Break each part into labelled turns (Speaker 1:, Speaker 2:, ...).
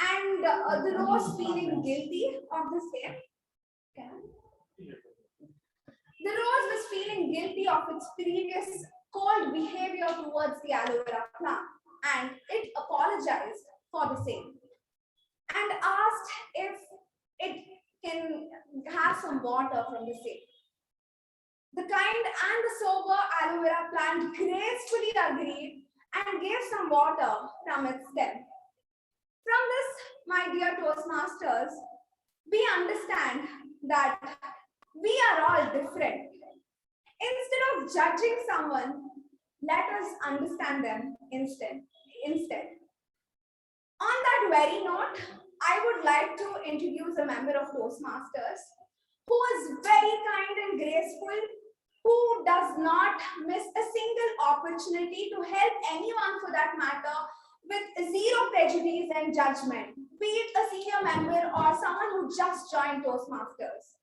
Speaker 1: and the Rose feeling guilty of the same. Okay. The Rose was feeling guilty of its previous cold behavior towards the aloe vera plant, and it apologized for the same and asked if it can have some water from the same. The kind and the sober aloe vera plant gracefully agreed and gave some water from its stem. From this, my dear Toastmasters, we understand that we are all different. Instead of judging someone, let us understand them instead. On that very note, I would like to introduce a member of Toastmasters who is very kind and graceful, who does not miss a single opportunity to help anyone for that matter with zero prejudice and judgment, be it a senior member or someone who just joined Toastmasters.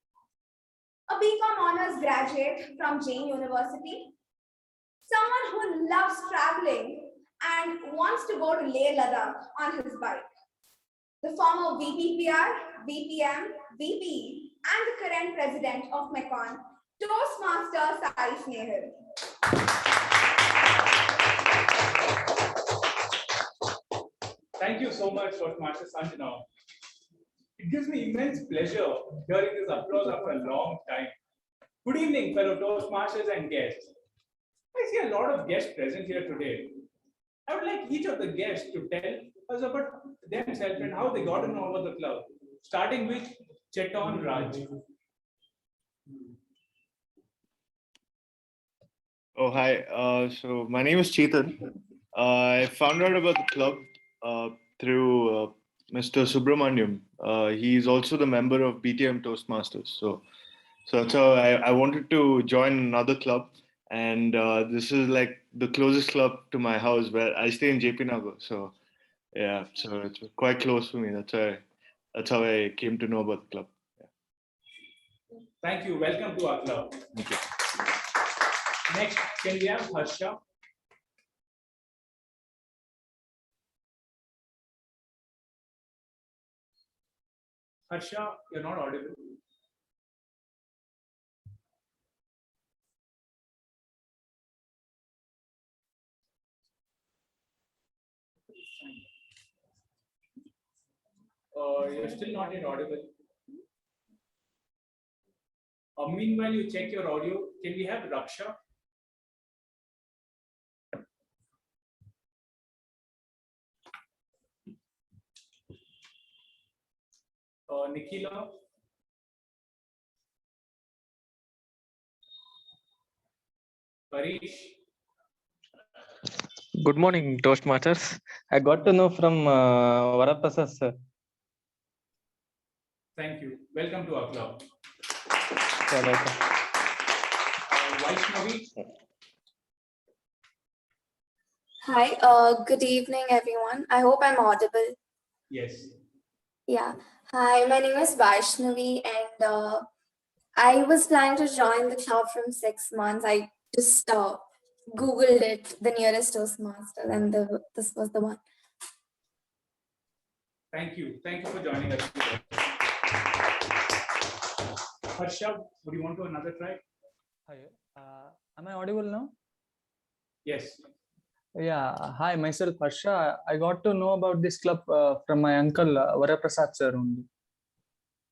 Speaker 1: A BCom Honors graduate from Jain University, someone who loves traveling and wants to go to Leh Ladakh on his bike. The former VPPR, VPM, VP, and the current president of Mekon, Toastmaster Sai Snehal.
Speaker 2: Thank you so much, Toastmaster Sanjana. It gives me immense pleasure hearing this applause after a long time. Good evening, fellow Toastmasters and guests. I see a lot of guests present here today. I would like each of the guests to tell us about themselves and how they got to know about the club, starting with Chetan Raj.
Speaker 3: Oh, hi. So my name is Chetan. I found out about the club through Mr. Subramaniam. He's also the member of BTM Toastmasters. So that's how I wanted to join another club. And this is like the closest club to my house where I stay in JP Nagar. So yeah, so it's quite close for me. That's how I came to know about the club. Yeah.
Speaker 2: Thank you. Welcome to our club.
Speaker 3: Thank you.
Speaker 2: Next, can we have Harsha? Harsha, you're not audible. You're still not yet audible. Meanwhile, you check your audio. Can we have Raksha? Nikhila? Parish?
Speaker 4: Good morning, Toastmasters. I got to know from Varaprasad sir.
Speaker 2: Thank you. Welcome to our club.
Speaker 4: Yeah, welcome.
Speaker 2: Vaishnavi?
Speaker 5: Hi, good evening, everyone. I hope I'm audible.
Speaker 2: Yes.
Speaker 5: Yeah. Hi, my name is Vaishnavi, and I was planning to join the club from 6 months. I just Googled it, the nearest Toastmaster, and this was the one.
Speaker 2: Thank you. Thank you for joining us today. Harsha, would you want to another try?
Speaker 4: Hi, am I audible now?
Speaker 2: Yes.
Speaker 4: Yeah. Hi, myself Harsha. I got to know about this club from my uncle Varaprasad sir only.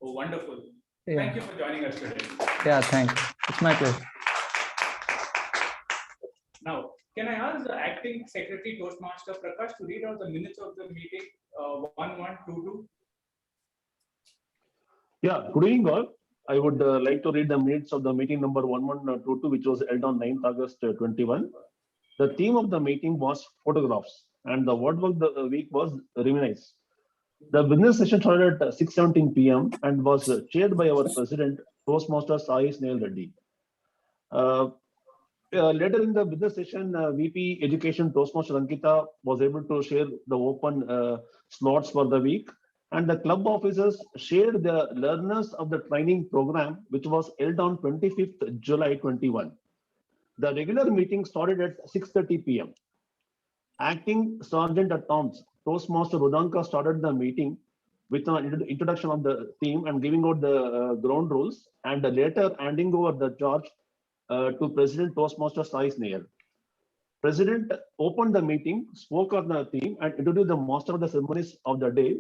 Speaker 2: Oh, wonderful.
Speaker 4: Yeah.
Speaker 2: Thank you for joining us today.
Speaker 4: Yeah, thanks. It's my pleasure.
Speaker 2: Now, can I ask the acting secretary Toastmaster Prakash to read out the minutes of the meeting 1122?
Speaker 6: Yeah, good evening all. I would like to read the minutes of the meeting number 1122, which was held on 9th August 21. The theme of the meeting was photographs, and the word of the week was reminisce. The business session started at 6:17 p.m. and was chaired by our president, Toastmaster Sai Snehal Reddy. Later in the business session, VP Education Toastmaster Ankita was able to share the open slots for the week, and the club officers shared the learners of the training program, which was held on 25th July 21. The regular meeting started at 6:30 p.m. Acting Sergeant at Arms Toastmaster Rudanka started the meeting with an introduction of the theme and giving out the ground rules, and later handing over the charge to President Toastmaster Sai Snail. President opened the meeting, spoke on the theme, and introduced the master of the ceremonies of the day,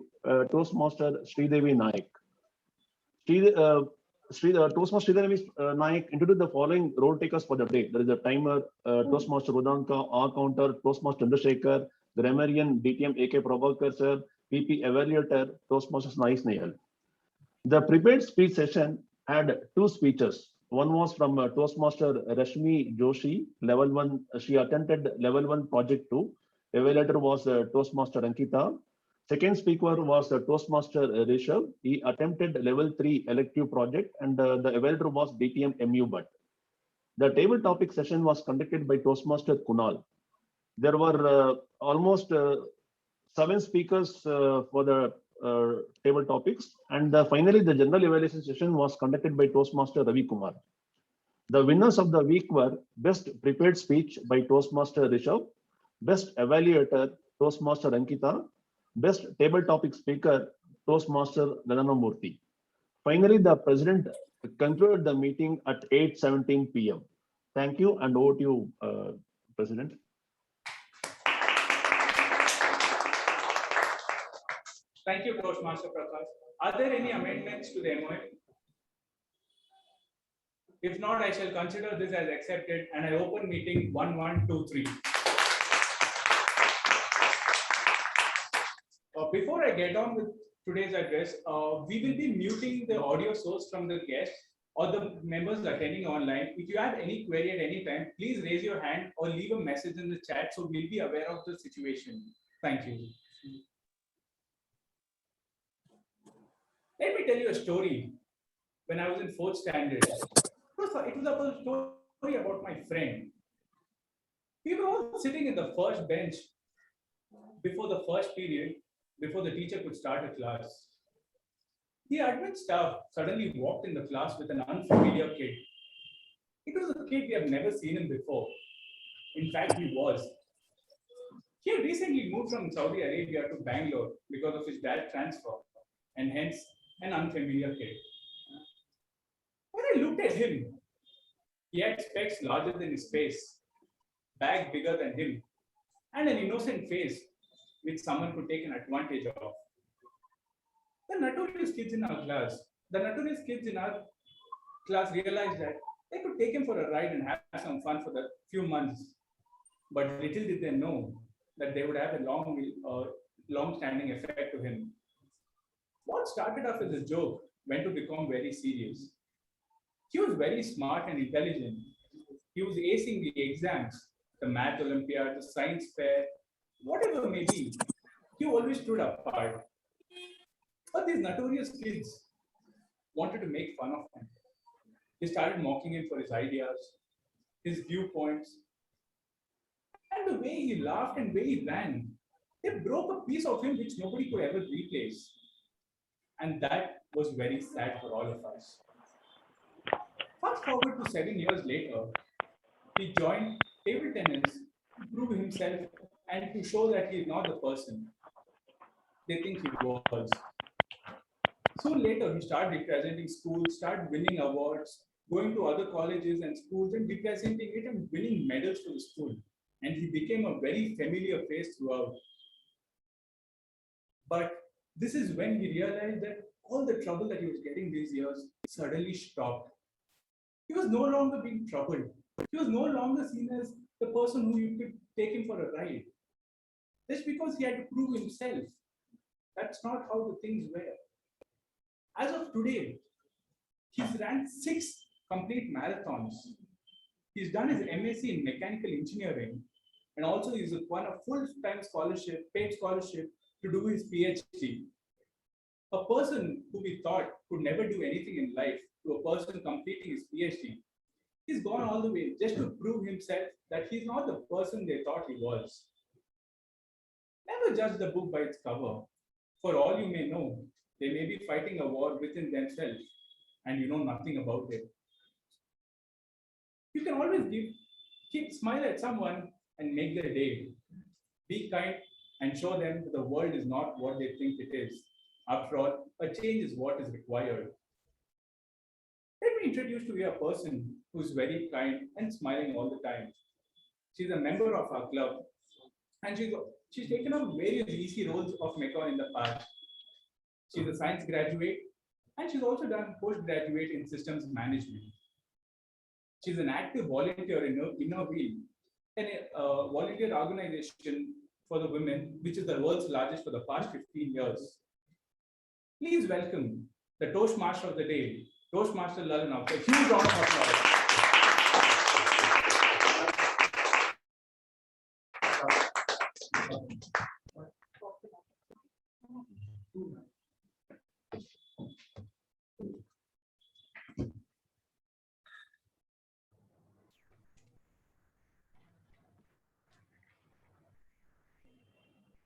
Speaker 6: Toastmaster Sridevi Naik. Toastmaster Sridevi Naik introduced the following role takers for the day. There is a timer, Toastmaster Rudanka, R counter, Toastmaster Chandrasekhar, grammarian DTM AK Prabhakar sir, PP evaluator, Toastmaster Sai Snail. The prepared speech session had two speeches. One was from Toastmaster Rashmi Joshi, level 1. She attended level 1 project 2. Evaluator was Toastmaster Ankita. Second speaker was Toastmaster Rishabh. He attempted level 3 elective project, and the evaluator was DTM MU Bhatt. The table topic session was conducted by Toastmaster Kunal. There were almost 7 speakers for the table topics, and finally the general evaluation session was conducted by Toastmaster Ravi Kumar. The winners of the week were Best Prepared Speech by Toastmaster Rishabh, Best Evaluator Toastmaster Ankita, Best Table Topic Speaker Toastmaster Lalana Murthy. Finally, the President concluded the meeting at 8:17 p.m. Thank you, and over to you, President.
Speaker 2: Thank you, Toastmaster Prakash. Are there any amendments to the MOA? If not, I shall consider this as accepted, and I open meeting 1123. Before I get on with today's address, we will be muting the audio source from the guests or the members attending online. If you have any query at any time, please raise your hand or leave a message in the chat so we'll be aware of the situation. Thank you. Let me tell you a story. When I was in 4th standard, it was a story about my friend. We were all sitting in the first bench before the first period, before the teacher could start a class. The admin staff suddenly walked in the class with an unfamiliar kid. It was a kid we have never seen him before. In fact, he was. He had recently moved from Saudi Arabia to Bangalore because of his dad's transfer, and hence an unfamiliar kid. When I looked at him, he had specs larger than his face, bag bigger than him, and an innocent face which someone could take an advantage of. The notorious kids in our class realized that they could take him for a ride and have some fun for the few months. But little did they know that they would have a long-standing effect to him. What started off as a joke went to become very serious. He was very smart and intelligent. He was acing the exams, the math Olympiad, the science fair, whatever it may be. He always stood apart. But these notorious kids wanted to make fun of him. They started mocking him for his ideas, his viewpoints, and the way he laughed and the way he ran. They broke a piece of him which nobody could ever replace. And that was very sad for all of us. Fast forward to 7 years later, he joined table tennis to prove himself and to show that he is not the person they think he was. Soon later, he started representing schools, started winning awards, going to other colleges and schools and representing it and winning medals for the school. And he became a very familiar face throughout. But this is when he realized that all the trouble that he was getting these years suddenly stopped. He was no longer being troubled. He was no longer seen as the person who you could take him for a ride. Just because he had to prove himself. That's not how the things were. As of today, he's ran 6 complete marathons. He's done his MSc in mechanical engineering, and also he's won a full-time scholarship, paid scholarship to do his PhD. A person who we thought could never do anything in life to a person completing his PhD, he's gone all the way just to prove himself that he's not the person they thought he was. Never judge the book by its cover. For all you may know, they may be fighting a war within themselves and you know nothing about it. You can always smile at someone and make their day. Be kind and show them that the world is not what they think it is. After all, a change is what is required. Let me introduce to you a person who's very kind and smiling all the time. She's a member of our club, and she's taken up various easy roles of Mekon in the past. She's a science graduate, and she's also done postgraduate in systems management. She's an active volunteer in Inner Wheel, a volunteer organization for the women, which is the world's largest for the past 15 years. Please welcome the Toastmaster of the day, Toastmaster Lalana. A huge round of applause.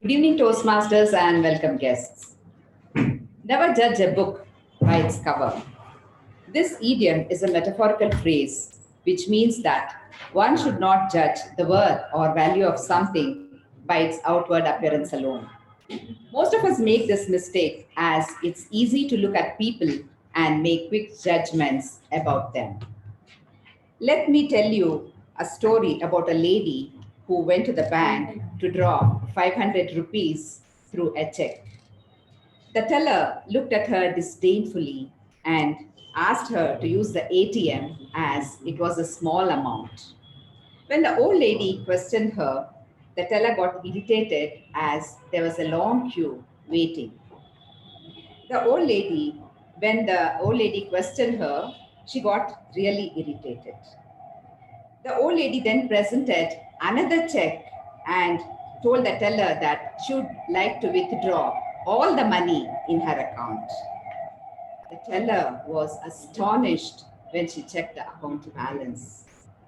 Speaker 7: Good evening, Toastmasters, and welcome guests. Never judge a book by its cover. This idiom is a metaphorical phrase which means that one should not judge the worth or value of something by its outward appearance alone. Most of us make this mistake as it's easy to look at people and make quick judgments about them. Let me tell you a story about a lady who went to the bank to draw 500 rupees through a check. The teller looked at her disdainfully and asked her to use the ATM as it was a small amount. When the old lady questioned her, the teller got irritated as there was a long queue waiting. When the old lady questioned her, she got really irritated. The old lady then presented another check and told the teller that she would like to withdraw all the money in her account. The teller was astonished when she checked the account balance.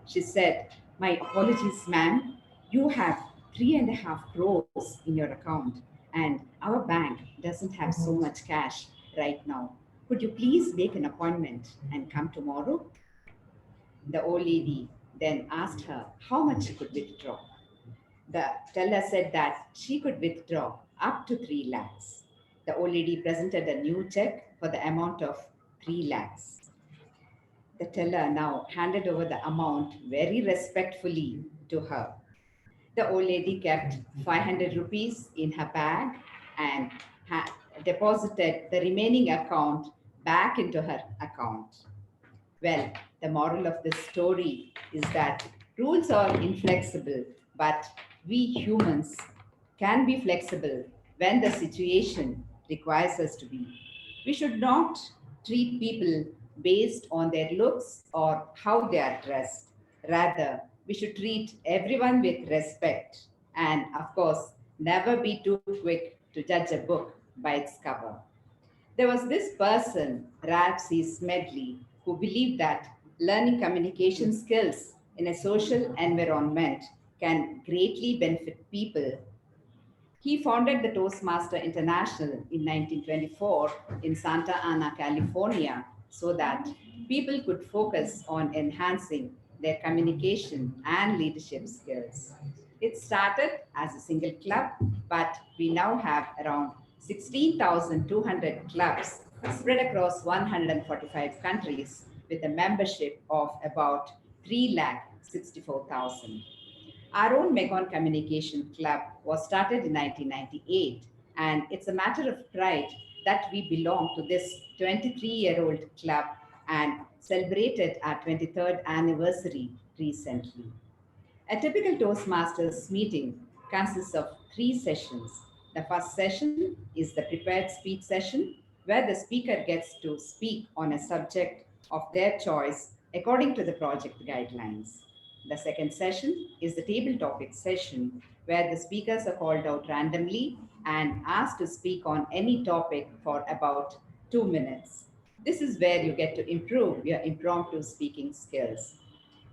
Speaker 7: She said, "My apologies, ma'am. You have 3.5 crores in your account, and our bank doesn't have so much cash right now. Could you please make an appointment and come tomorrow?" The old lady then asked her how much she could withdraw. The teller said that she could withdraw up to 3 lakhs. The old lady presented a new check for the amount of 3 lakhs. The teller now handed over the amount very respectfully to her. The old lady kept 500 rupees in her bag and deposited the remaining account back into her account. Well, the moral of this story is that rules are inflexible, but we humans can be flexible when the situation requires us to be. We should not treat people based on their looks or how they are dressed. Rather, we should treat everyone with respect and, of course, never be too quick to judge a book by its cover. There was this person, Ralph C. Smedley, who believed that learning communication skills in a social environment can greatly benefit people. He founded the Toastmaster International in 1924 in Santa Ana, California, so that people could focus on enhancing their communication and leadership skills. It started as a single club, but we now have around 16,200 clubs spread across 145 countries with a membership of about 3,64,000. Our own Mekon Communication Club was started in 1998, and it's a matter of pride that we belong to this 23-year-old club and celebrated our 23rd anniversary recently. A typical Toastmasters meeting consists of 3 sessions. The first session is the prepared speech session, where the speaker gets to speak on a subject of their choice according to the project guidelines. The second session is the table topic session, where the speakers are called out randomly and asked to speak on any topic for about 2 minutes. This is where you get to improve your impromptu speaking skills.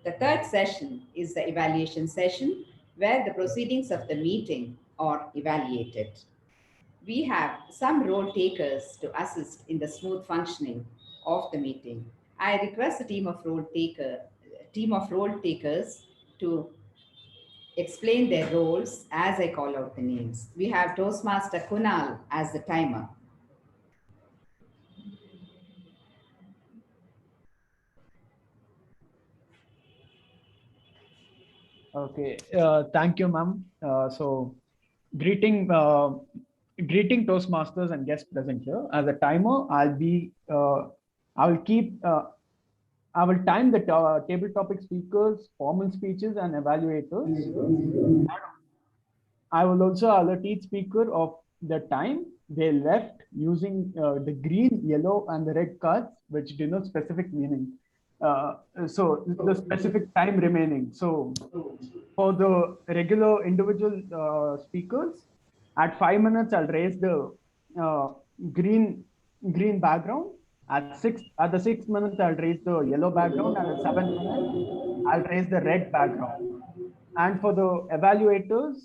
Speaker 7: The third session is the evaluation session, where the proceedings of the meeting are evaluated. We have some role takers to assist in the smooth functioning of the meeting. I request a team of role takers to explain their roles as I call out the names. We have Toastmaster Kunal as the timer.
Speaker 8: Okay, thank you, ma'am. So, greeting, greeting Toastmasters and guests present here. As a timer, I will time the table topic speakers, formal speeches, and evaluators. I will also alert each speaker of the time they left using the green, yellow, and the red cards, which denote specific meaning. So the specific time remaining. So for the regular individual speakers, at 5 minutes, I'll raise the green background. At the 6 minutes, I'll raise the yellow background, and at 7 minutes, I'll raise the red background. And for the evaluators,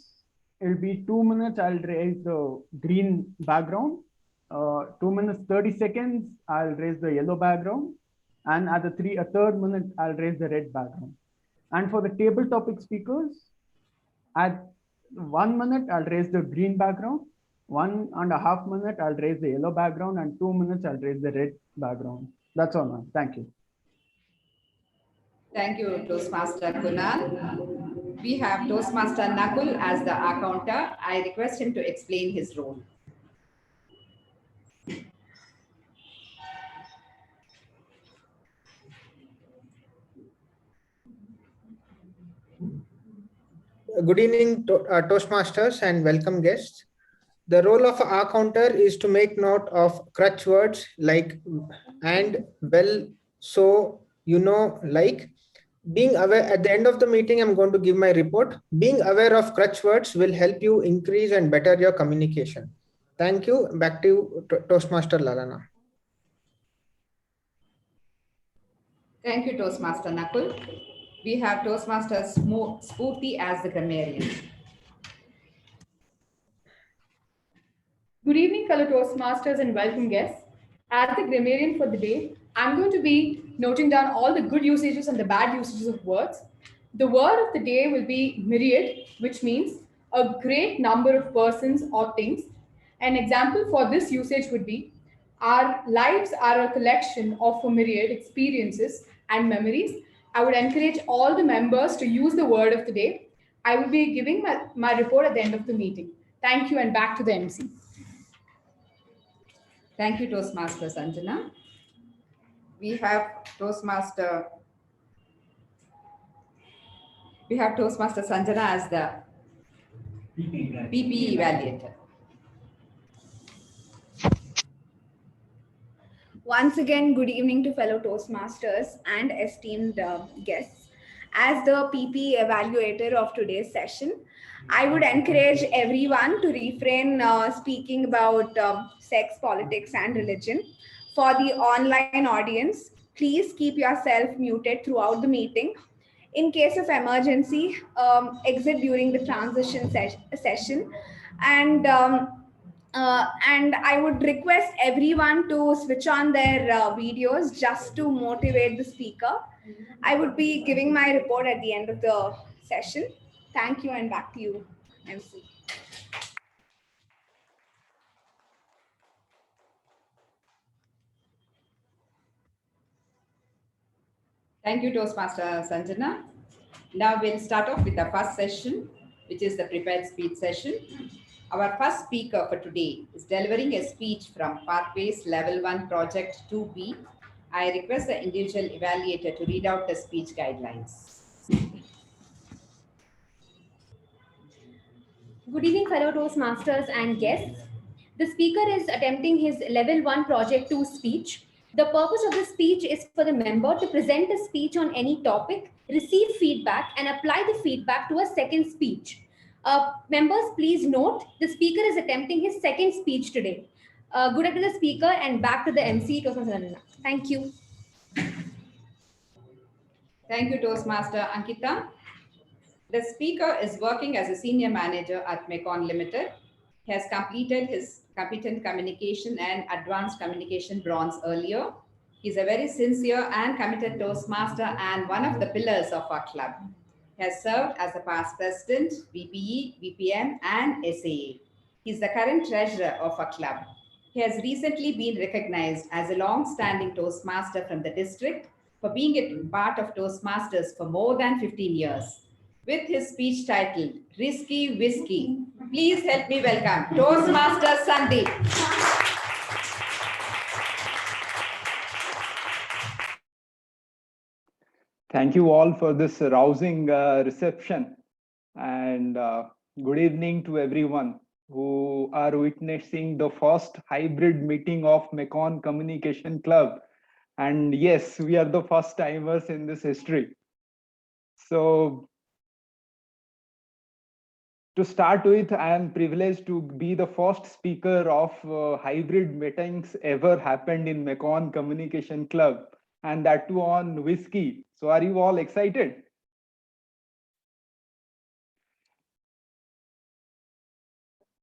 Speaker 8: it'll be 2 minutes, I'll raise the green background. 2 minutes, 30 seconds, I'll raise the yellow background. And at the third minute, I'll raise the red background. And for the table topic speakers, at 1 minute, I'll raise the green background. 1.5 minutes, I'll raise the yellow background, and 2 minutes, I'll raise the red background. That's all, ma'am. Thank you.
Speaker 7: Thank you, Toastmaster Kunal. We have Toastmaster Nakul as the accounter. I request him to explain his role.
Speaker 9: Good evening, Toastmasters and welcome guests. The role of our counter is to make note of crutch words like and, well, so, you know, like. Being aware, at the end of the meeting, I'm going to give my report. Being aware of crutch words will help you increase and better your communication. Thank you. Back to you, Toastmaster Lalana.
Speaker 7: Thank you, Toastmaster Nakul. We have Toastmaster Spurti as the grammarian.
Speaker 10: Good evening, fellow Toastmasters and welcome guests. As the grammarian for the day, I'm going to be noting down all the good usages and the bad usages of words. The word of the day will be myriad, which means a great number of persons or things. An example for this usage would be, our lives are a collection of a myriad experiences and memories. I would encourage all the members to use the word of the day. I will be giving my report at the end of the meeting. Thank you, and back to the MC.
Speaker 7: Thank you, Toastmaster Sanjana. We have Toastmaster Sanjana as the PP evaluator.
Speaker 1: Once again, good evening to fellow Toastmasters and esteemed guests. As the PP evaluator of today's session, I would encourage everyone to refrain speaking about sex, politics, and religion. For the online audience, please keep yourself muted throughout the meeting. In case of emergency, exit during the transition session. And I would request everyone to switch on their videos just to motivate the speaker. I would be giving my report at the end of the session. Thank you, and back to you, MC.
Speaker 7: Thank you, Toastmaster Sanjana. Now we'll start off with the first session, which is the prepared speech session. Our first speaker for today is delivering a speech from Pathways Level 1 Project 2B. I request the individual evaluator to read out the speech guidelines.
Speaker 11: Good evening, fellow Toastmasters and guests. The speaker is attempting his Level 1 Project 2 speech. The purpose of the speech is for the member to present a speech on any topic, receive feedback, and apply the feedback to a second speech. Members, please note, the speaker is attempting his second speech today. Good luck to the speaker, and back to the MC, Toastmaster Sanjana. Thank you.
Speaker 7: Thank you, Toastmaster Ankita. The speaker is working as a senior manager at Mecon Limited. He has completed his competent communication and advanced communication bronze earlier. He's a very sincere and committed Toastmaster and one of the pillars of our club. He has served as the past president, VPE, VPM, and SAA. He is the current treasurer of our club. He has recently been recognized as a long-standing Toastmaster from the district for being a part of Toastmasters for more than 15 years. With his speech titled Risky Whiskey, please help me welcome Toastmaster Sandeep.
Speaker 12: Thank you all for this rousing reception, and good evening to everyone who are witnessing the first hybrid meeting of Mekong Communication Club. And yes, we are the first timers in this history. So to start with, I am privileged to be the first speaker of hybrid meetings ever happened in Mekong Communication Club, and that too on whiskey. So are you all excited?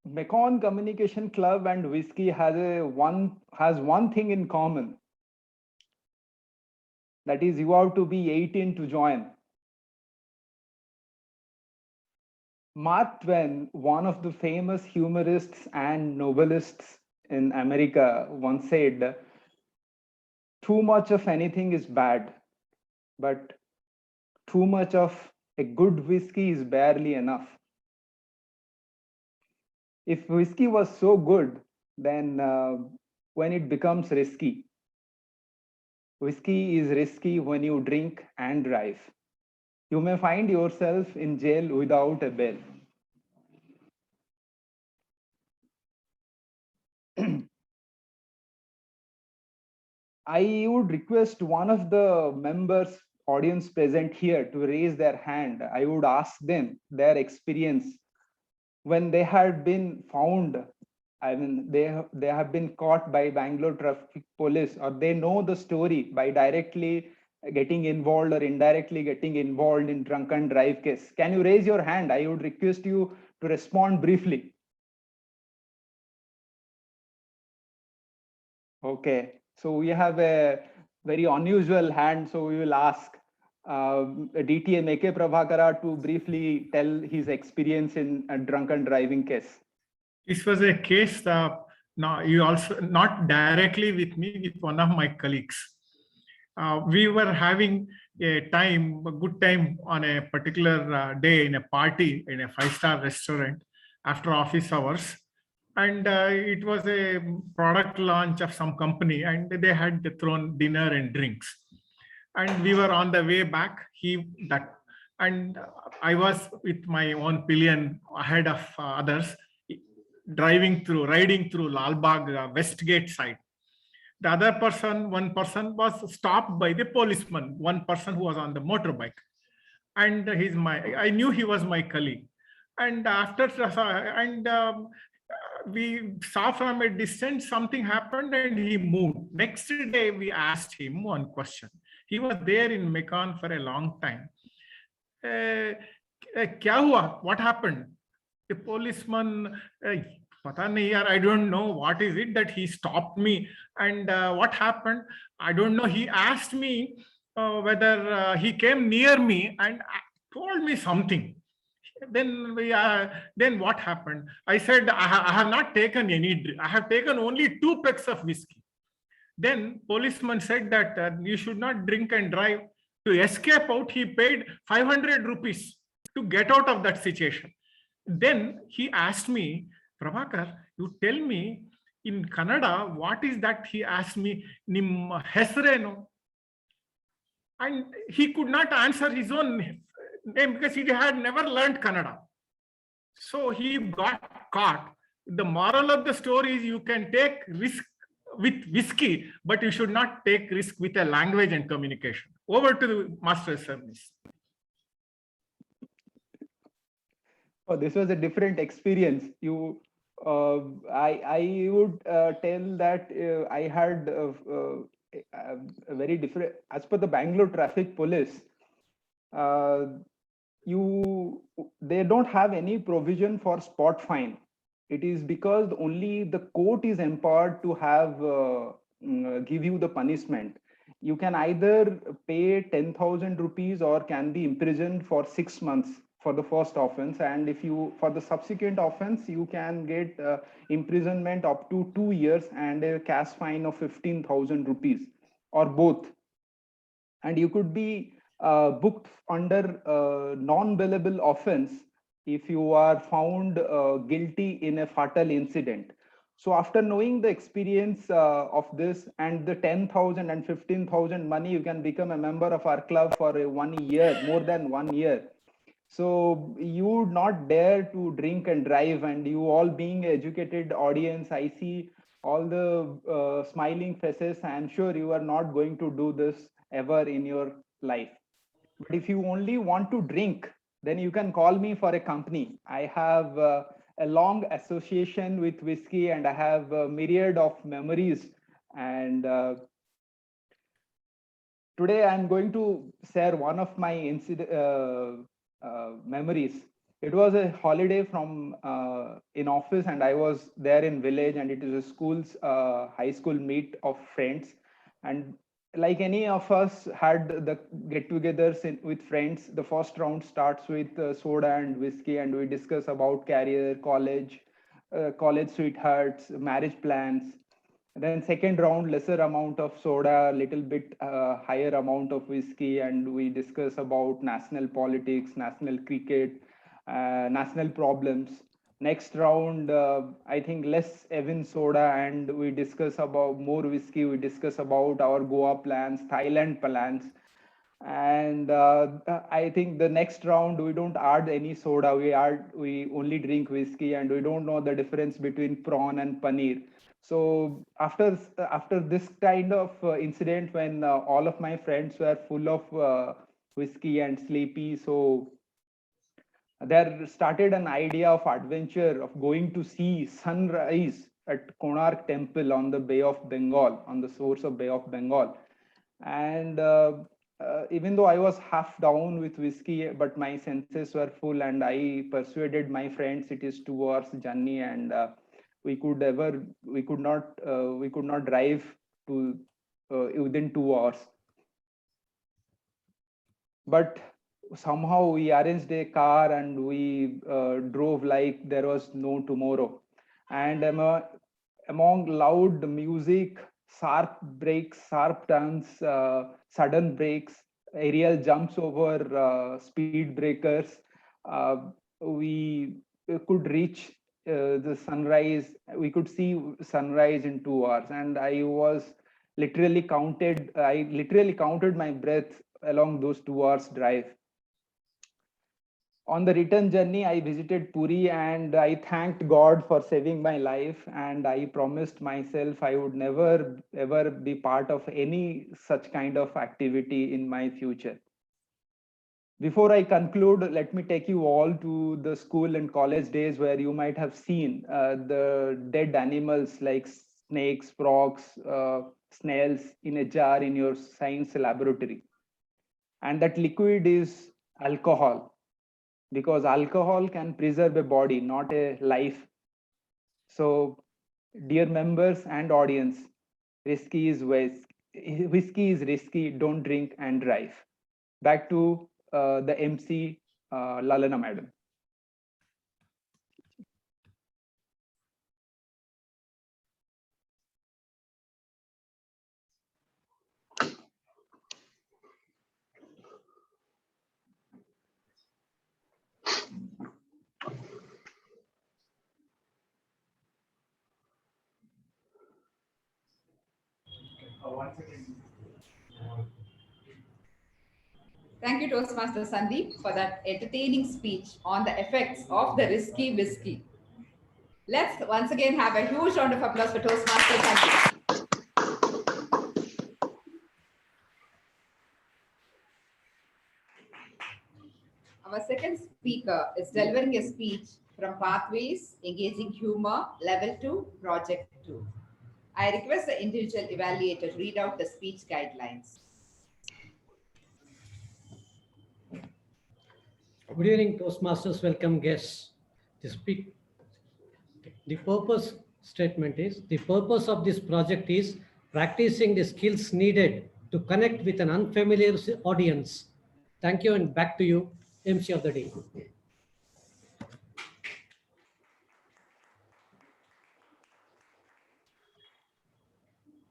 Speaker 12: Mekong Communication Club and whiskey has one thing in common. That is, you have to be 18 to join. Mark Twain, one of the famous humorists and novelists in America, once said, "Too much of anything is bad, but too much of a good whiskey is barely enough." If whiskey was so good, then when it becomes risky, whiskey is risky when you drink and drive. You may find yourself in jail without a bail. I would request one of the members, audience present here, to raise their hand. I would ask them their experience when they had been found. I mean, they have been caught by Bangalore traffic police, or they know the story by directly getting involved or indirectly getting involved in drunken drive case. Can you raise your hand? I would request you to respond briefly. Okay, so we have a very unusual hand, so we will ask DTA Meke Prabhakara to briefly tell his experience in a drunken driving case.
Speaker 13: This was a case, not directly with me, with one of my colleagues. We were having a good time on a particular day in a party in a 5-star restaurant after office hours. And it was a product launch of some company, and they had thrown dinner and drinks. And we were on the way back. And I was with my own pillion ahead of others, riding through Lalbagh Westgate side. The other person, one person, was stopped by the policeman, one person who was on the motorbike. And I knew he was my colleague. And we saw from a distance something happened and he moved. Next day, we asked him one question. He was there in Mekong for a long time. Kya hua? What happened? The policeman, Pata nahi yaar, I don't know what is it that he stopped me, and what happened, I don't know. He asked me whether he came near me and told me something. Then what happened? I said, I have not taken any drink. I have taken only 2 pecks of whiskey. Then policeman said that you should not drink and drive. To escape out, he paid 500 rupees to get out of that situation. Then he asked me, Prabhakar, you tell me in Kannada, what is that? He asked me, Nimma hesreno. And he could not answer his own name because he had never learned Kannada. So he got caught. The moral of the story is you can take risk with whiskey, but you should not take risk with a language and communication. Over to the master service.
Speaker 12: Oh, this was a different experience. I would tell that I had a very different, as per the Bangalore traffic police, they don't have any provision for spot fine. It is because only the court is empowered to have give you the punishment. you can either pay 10,000 rupees or can be imprisoned for 6 months for the first offense. And if you, for the subsequent offense, you can get imprisonment up to 2 years and a cash fine of 15,000 rupees or both. And you could be booked under non-bailable offense if you are found guilty in a fatal incident. So after knowing the experience of this and the 10,000 and 15,000 money, you can become a member of our club for 1 year, more than 1 year. So you would not dare to drink and drive, and you all being an educated audience, I see all the smiling faces. I'm sure you are not going to do this ever in your life. But if you only want to drink, then you can call me for a company. I have a long association with whiskey, and I have a myriad of memories. And today I'm going to share one of my memories. It was a holiday from in office, and I was there in village, and it is a school's high school meet of friends. And like any of us had the get-togethers with friends, the first round starts with soda and whiskey, and we discuss about career, college, college sweethearts, marriage plans. Then second round, lesser amount of soda, little bit higher amount of whiskey, and we discuss about national politics, national cricket, national problems. Next round, I think less even soda, and we discuss about more whiskey. We discuss about our Goa plans, Thailand plans. And I think the next round, we don't add any soda. We only drink whiskey, and we don't know the difference between prawn and paneer. So after this kind of incident, when all of my friends were full of whiskey and sleepy, so there started an idea of adventure of going to see sunrise at Konark Temple on the Bay of Bengal, on the source of Bay of Bengal. And even though I was half down with whiskey, but my senses were full, and I persuaded my friends it is 2 hours journey, and we could not drive to within 2 hours. But somehow we arranged a car, and we drove like there was no tomorrow. And among loud music, sharp brakes, sharp turns, sudden brakes, aerial jumps over speed breakers, we could reach the sunrise. We could see sunrise in 2 hours, and I literally counted my breath along those 2 hours drive. On the return journey, I visited Puri, and I thanked God for saving my life, and I promised myself I would never ever be part of any such kind of activity in my future. Before I conclude, let me take you all to the school and college days where you might have seen the dead animals like snakes, frogs, snails in a jar in your science laboratory. And that liquid is alcohol, because alcohol can preserve a body, not a life. So, dear members and audience, whiskey is risky, don't drink and drive. Back to the MC, Lalana Madam.
Speaker 7: Thank you, Toastmaster Sandeep, for that entertaining speech on the effects of the risky whiskey. Let's once again have a huge round of applause for Toastmaster Sandeep. Our second speaker is delivering a speech from Pathways, Engaging Humor, Level 2, Project 2. I request the individual evaluator to read out the speech guidelines.
Speaker 14: Good evening, Toastmasters, welcome guests. The purpose statement is, the purpose of this project is practicing the skills needed to connect with an unfamiliar audience. Thank you, and back to you, MC of the day.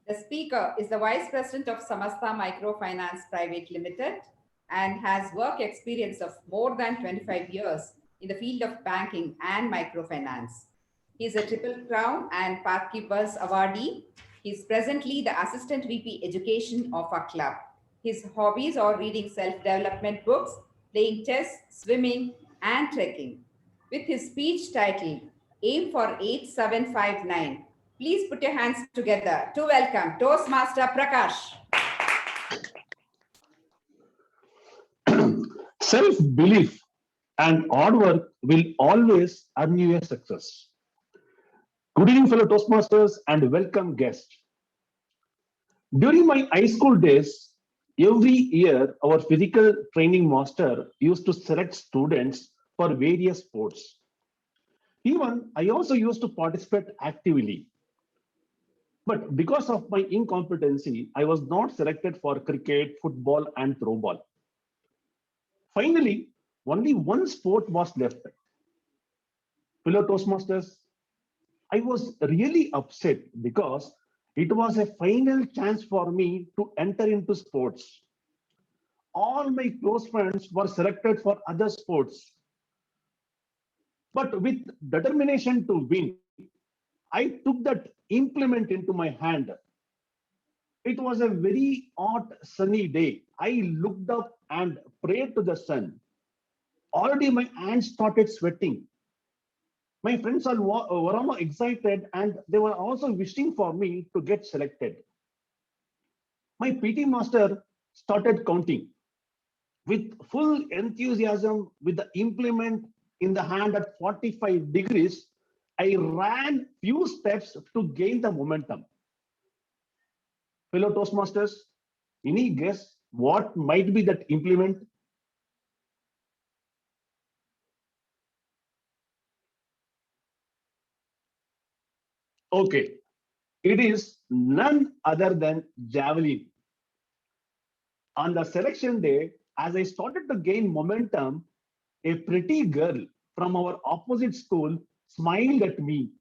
Speaker 7: The speaker is the Vice President of Samastha Microfinance Private Limited and has work experience of more than 25 years in the field of banking and microfinance. He is a Triple Crown and Pathkeepers awardee. He is presently the Assistant VP Education of our club. His hobbies are reading self-development books, playing chess, swimming, and trekking. With his speech titled Aim for 8759, please put your hands together to welcome Toastmaster Prakash.
Speaker 6: Self-belief and hard work will always earn you a success. Good evening, fellow Toastmasters, and welcome guests. During my high school days, every year our physical training master used to select students for various sports. Even I also used to participate actively. But because of my incompetency, I was not selected for cricket, football, and throwball. Finally, only one sport was left. Fellow Toastmasters, I was really upset because it was a final chance for me to enter into sports. All my close friends were selected for other sports. But with determination to win, I took that implement into my hand. It was a very hot, sunny day. I looked up and prayed to the sun. Already my hands started sweating. My friends were all excited and they were also wishing for me to get selected. My PT master started counting. With full enthusiasm, with the implement in the hand at 45 degrees, I ran few steps to gain the momentum. Fellow Toastmasters, any guess what might be that implement? Okay, it is none other than javelin. On the selection day, as I started to gain momentum, a pretty girl from our opposite school smiled at me.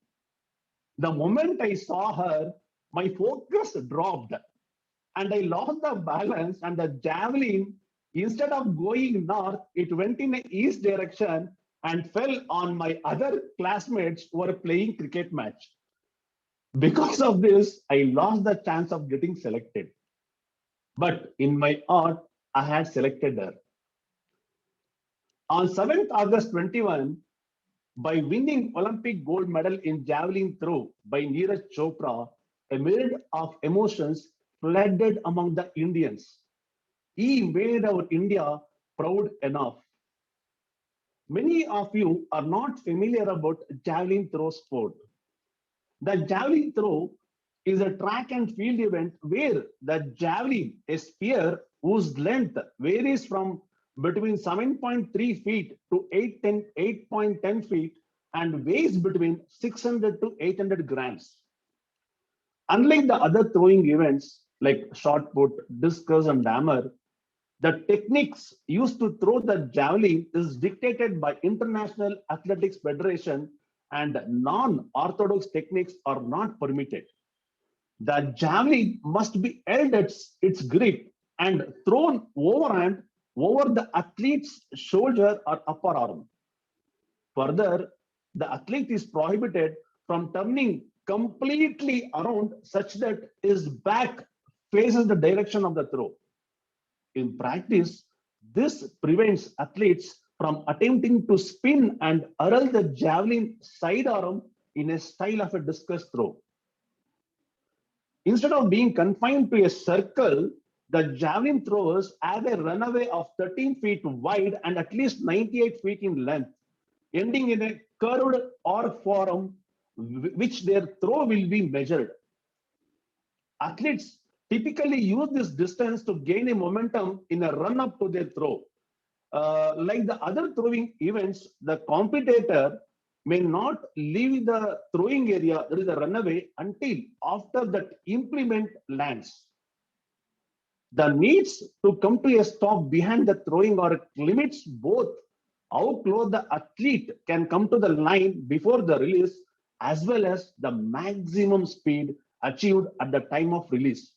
Speaker 6: The moment I saw her, my focus dropped and I lost the balance, and the javelin, instead of going north, it went in the east direction and fell on my other classmates who were playing cricket match. Because of this, I lost the chance of getting selected. But in my heart, I had selected her. On 7th August 21, by winning Olympic gold medal in javelin throw by Neeraj Chopra, a myriad of emotions flooded among the Indians. He made our India proud enough. Many of you are not familiar about javelin throw sport. The javelin throw is a track and field event where the javelin, a spear whose length varies from between 7.3 feet to 8.10 feet and weighs between 600 to 800 grams. Unlike the other throwing events like shot put, discus, and hammer, the techniques used to throw the javelin is dictated by International Athletics Federation, and non-orthodox techniques are not permitted. The javelin must be held at its grip and thrown overhand over the athlete's shoulder or upper arm. Further, the athlete is prohibited from turning completely around such that his back faces the direction of the throw. In practice, this prevents athletes from attempting to spin and hurl the javelin sidearm in a style of a discus throw. Instead of being confined to a circle, the javelin throwers have a runway of 13 feet wide and at least 98 feet in length, ending in a curved arc form which their throw will be measured. Athletes typically use this distance to gain a momentum in a run-up to their throw. Like the other throwing events, the competitor may not leave the throwing area, that is the runaway, until after that implement lands. The needs to come to a stop behind the throwing arc limits both how close the athlete can come to the line before the release, as well as the maximum speed achieved at the time of release.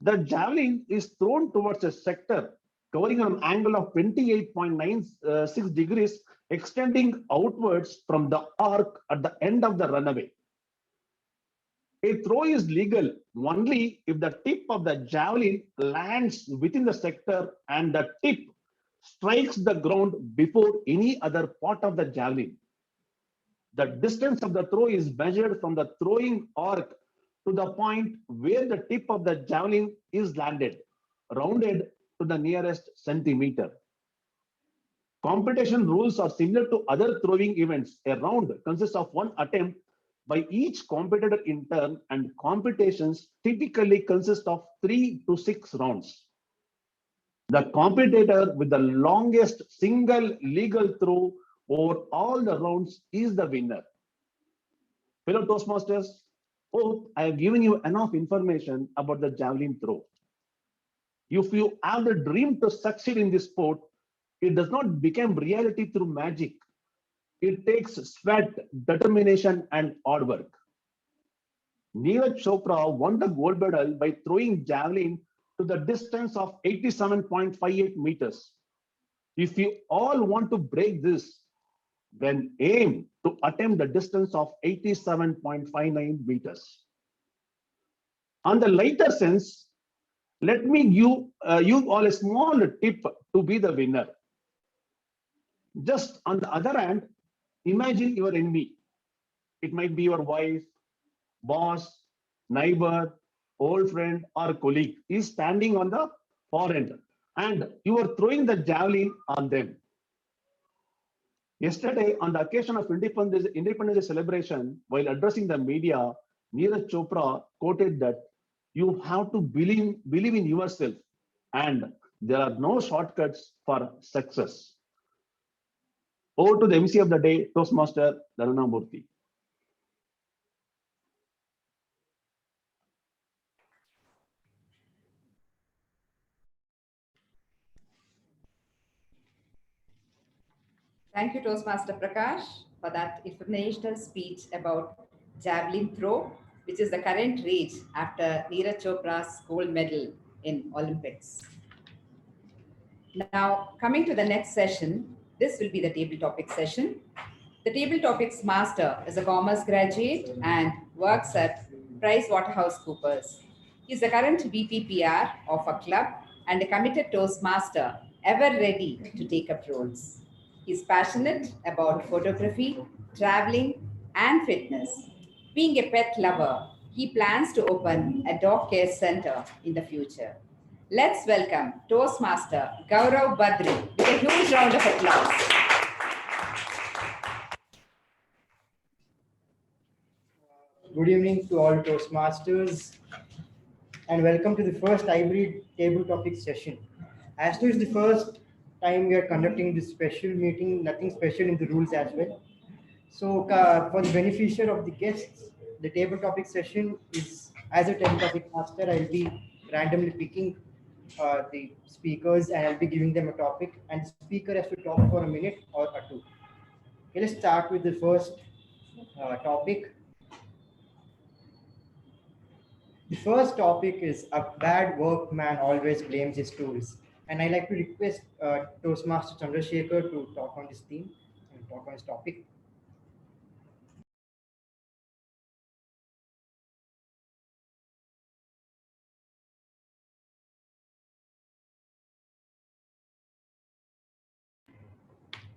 Speaker 6: The javelin is thrown towards a sector covering an angle of 28.96 degrees, extending outwards from the arc at the end of the runaway. A throw is legal only if the tip of the javelin lands within the sector and the tip strikes the ground before any other part of the javelin. The distance of the throw is measured from the throwing arc to the point where the tip of the javelin is landed, rounded to the nearest centimeter. Competition rules are similar to other throwing events. A round consists of one attempt by each competitor in turn, and competitions typically consist of 3 to 6 rounds. The competitor with the longest single legal throw over all the rounds is the winner. Fellow Toastmasters, hope I have given you enough information about the javelin throw. If you have the dream to succeed in this sport, it does not become reality through magic. It takes sweat, determination, and hard work. Neeraj Chopra won the gold medal by throwing javelin to the distance of 87.58 meters. If you all want to break this, then aim to attempt the distance of 87.59 meters. On the lighter sense, let me give you all a small tip to be the winner. Just on the other hand, imagine your enemy. It might be your wife, boss, neighbor, old friend, or colleague is standing on the far end, and you are throwing the javelin on them. Yesterday, on the occasion of Independence Day celebration, while addressing the media, Neeraj Chopra quoted that you have to believe in yourself, and there are no shortcuts for success. Over to the MC of the day, Toastmaster Dharunamurthy.
Speaker 7: Thank you, Toastmaster Prakash, for that informational speech about javelin throw, which is the current rage after Neeraj Chopra's gold medal in Olympics. Now, coming to the next session, this will be the table topic session. The table topics master is a commerce graduate and works at PricewaterhouseCoopers. He is the current VPPR of a club and a committed Toastmaster, ever ready to take up roles. He is passionate about photography, traveling, and fitness. Being a pet lover, he plans to open a dog care center in the future. Let's welcome Toastmaster Gaurav Badri with a huge round of applause.
Speaker 15: Good evening to all Toastmasters and welcome to the first hybrid table topic session. As this is the first time we are conducting this special meeting, nothing special in the rules as well. So for the beneficiary of the guests, the table topic session is, as a table topic master, I'll be randomly picking the speakers and I'll be giving them a topic, and the speaker has to talk for a minute or two. Okay, let's start with the first topic. The first topic is a bad workman always blames his tools. And I like to request Toastmaster Chandrasekhar to talk on this theme and talk on this topic.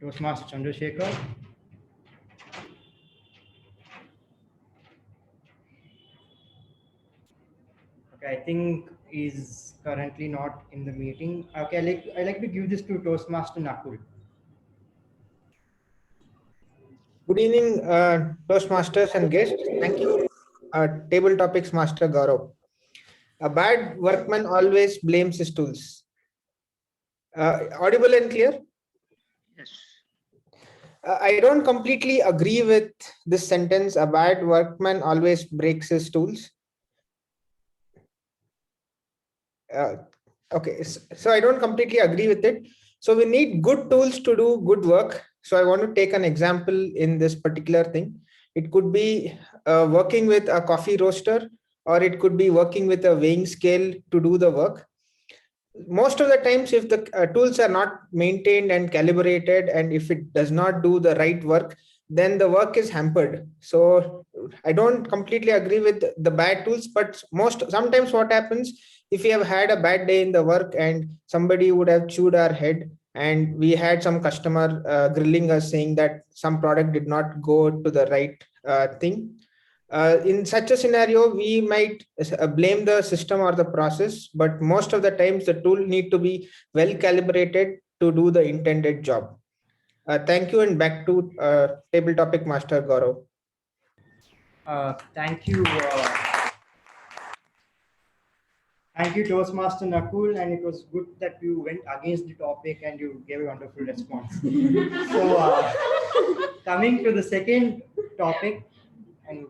Speaker 15: Toastmaster Chandrasekhar. Okay, I think is currently not in the meeting. Okay, I like to give this to Toastmaster Nakul.
Speaker 9: Good evening, Toastmasters and guests. Thank you, Table Topics Master Gaurav. A bad workman always blames his tools. Audible and clear?
Speaker 16: Yes.
Speaker 9: I don't completely agree with this sentence. A bad workman always breaks his tools. Okay, so I don't completely agree with it. So we need good tools to do good work. So I want to take an example in this particular thing. It could be working with a coffee roaster, or it could be working with a weighing scale to do the work. Most of the times, if the tools are not maintained and calibrated, and if it does not do the right work, then the work is hampered. So I don't completely agree with the bad tools, but sometimes what happens, if we have had a bad day in the work and somebody would have chewed our head, and we had some customer grilling us saying that some product did not go to the right thing. In such a scenario, we might blame the system or the process, but most of the times the tool need to be well calibrated to do the intended job. Thank you, and back to table topic master Gaurav.
Speaker 15: Thank you. Thank you, Toastmaster Nakul, and it was good that you went against the topic and you gave a wonderful response. So, coming to the second topic, and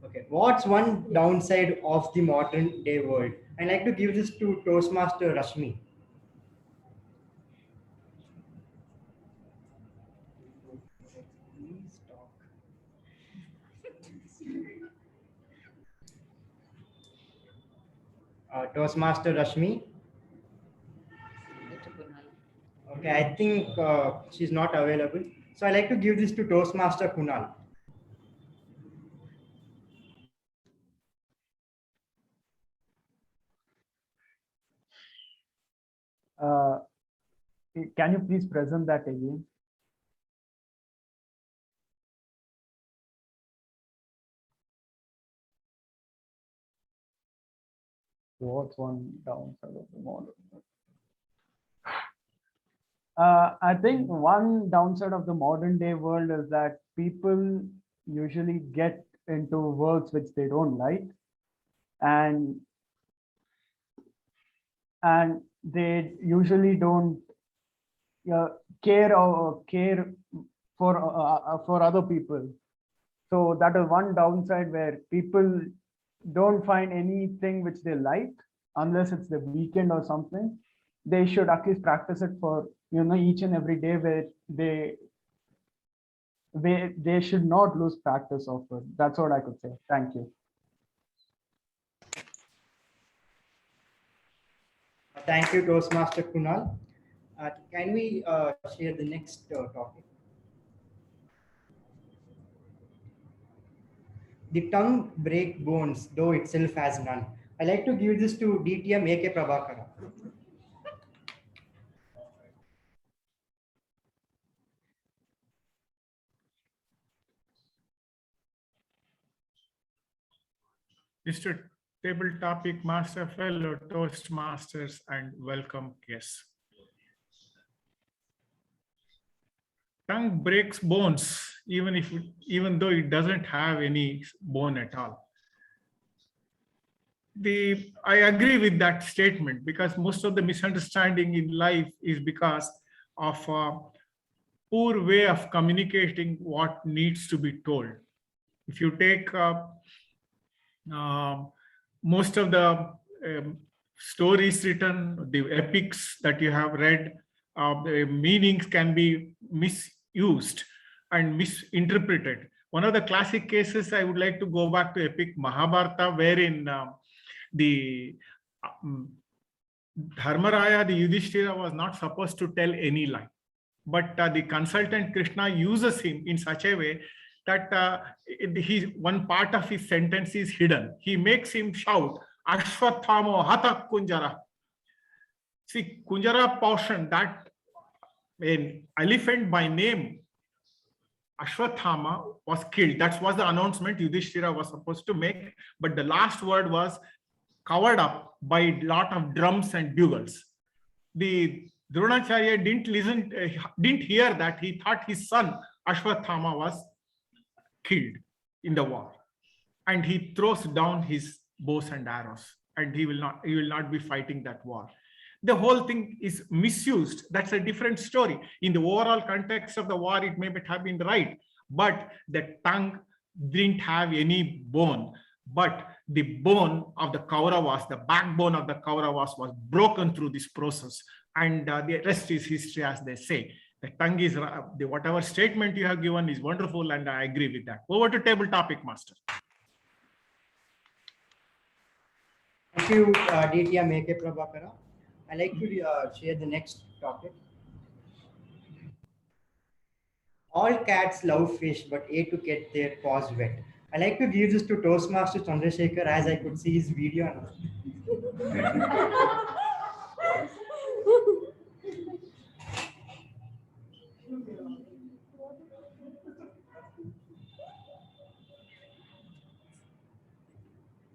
Speaker 15: okay, what's one downside of the modern day world? I'd like to give this to Toastmaster Rashmi. Toastmaster Rashmi. Okay, I think she's not available. So I'd like to give this to Toastmaster Kunal.
Speaker 8: Can you please present that again? What's one downside of the model? I think one downside of the modern day world is that people usually get into works which they don't like, and they usually don't care for other people. So that is one downside, where people don't find anything which they like unless it's the weekend or something. They should at least practice it for each and every day, where they should not lose practice of it. That's what I could say. Thank you.
Speaker 15: Thank you, Toastmaster Kunal. Can we share the next topic? The tongue break bones, though itself has none. I like to give this to DTM AK Prabhakara.
Speaker 13: Mr. Table Topic Master, fellow Toastmasters, and welcome guests. Tongue breaks bones, even though it doesn't have any bone at all. I agree with that statement, because most of the misunderstanding in life is because of a poor way of communicating what needs to be told. If you take most of the stories written, the epics that you have read, the meanings can be misused and misinterpreted. One of the classic cases, I would like to go back to epic Mahabharata, wherein the Dharmaraya, the Yudhishthira, was not supposed to tell any lie. But the consultant Krishna uses him in such a way that one part of his sentence is hidden. He makes him shout, Ashwathamo Hata Kunjara. See, Kunjara portion, that an elephant by name, Ashwathama, was killed. That was the announcement Yudhishthira was supposed to make. But the last word was covered up by a lot of drums and bugles. The Dronacharya didn't hear that. He thought his son Ashwathama was killed in the war, and he throws down his bows and arrows, and he will not be fighting that war. The whole thing is misused. That's a different story. In the overall context of the war, it may have been right, but the tongue didn't have any bone. but the bone of the Kauravas, the backbone of the Kauravas was broken through this process. And the rest is history, as they say. The tongue is, whatever statement you have given is wonderful, and I agree with that. Over to table topic, Master.
Speaker 15: Thank you, DTM Meke Prabhakara. I'd like to share the next topic. All cats love fish but hate to get their paws wet. I like to give this to Toastmaster Chandrasekhar as I could see his video.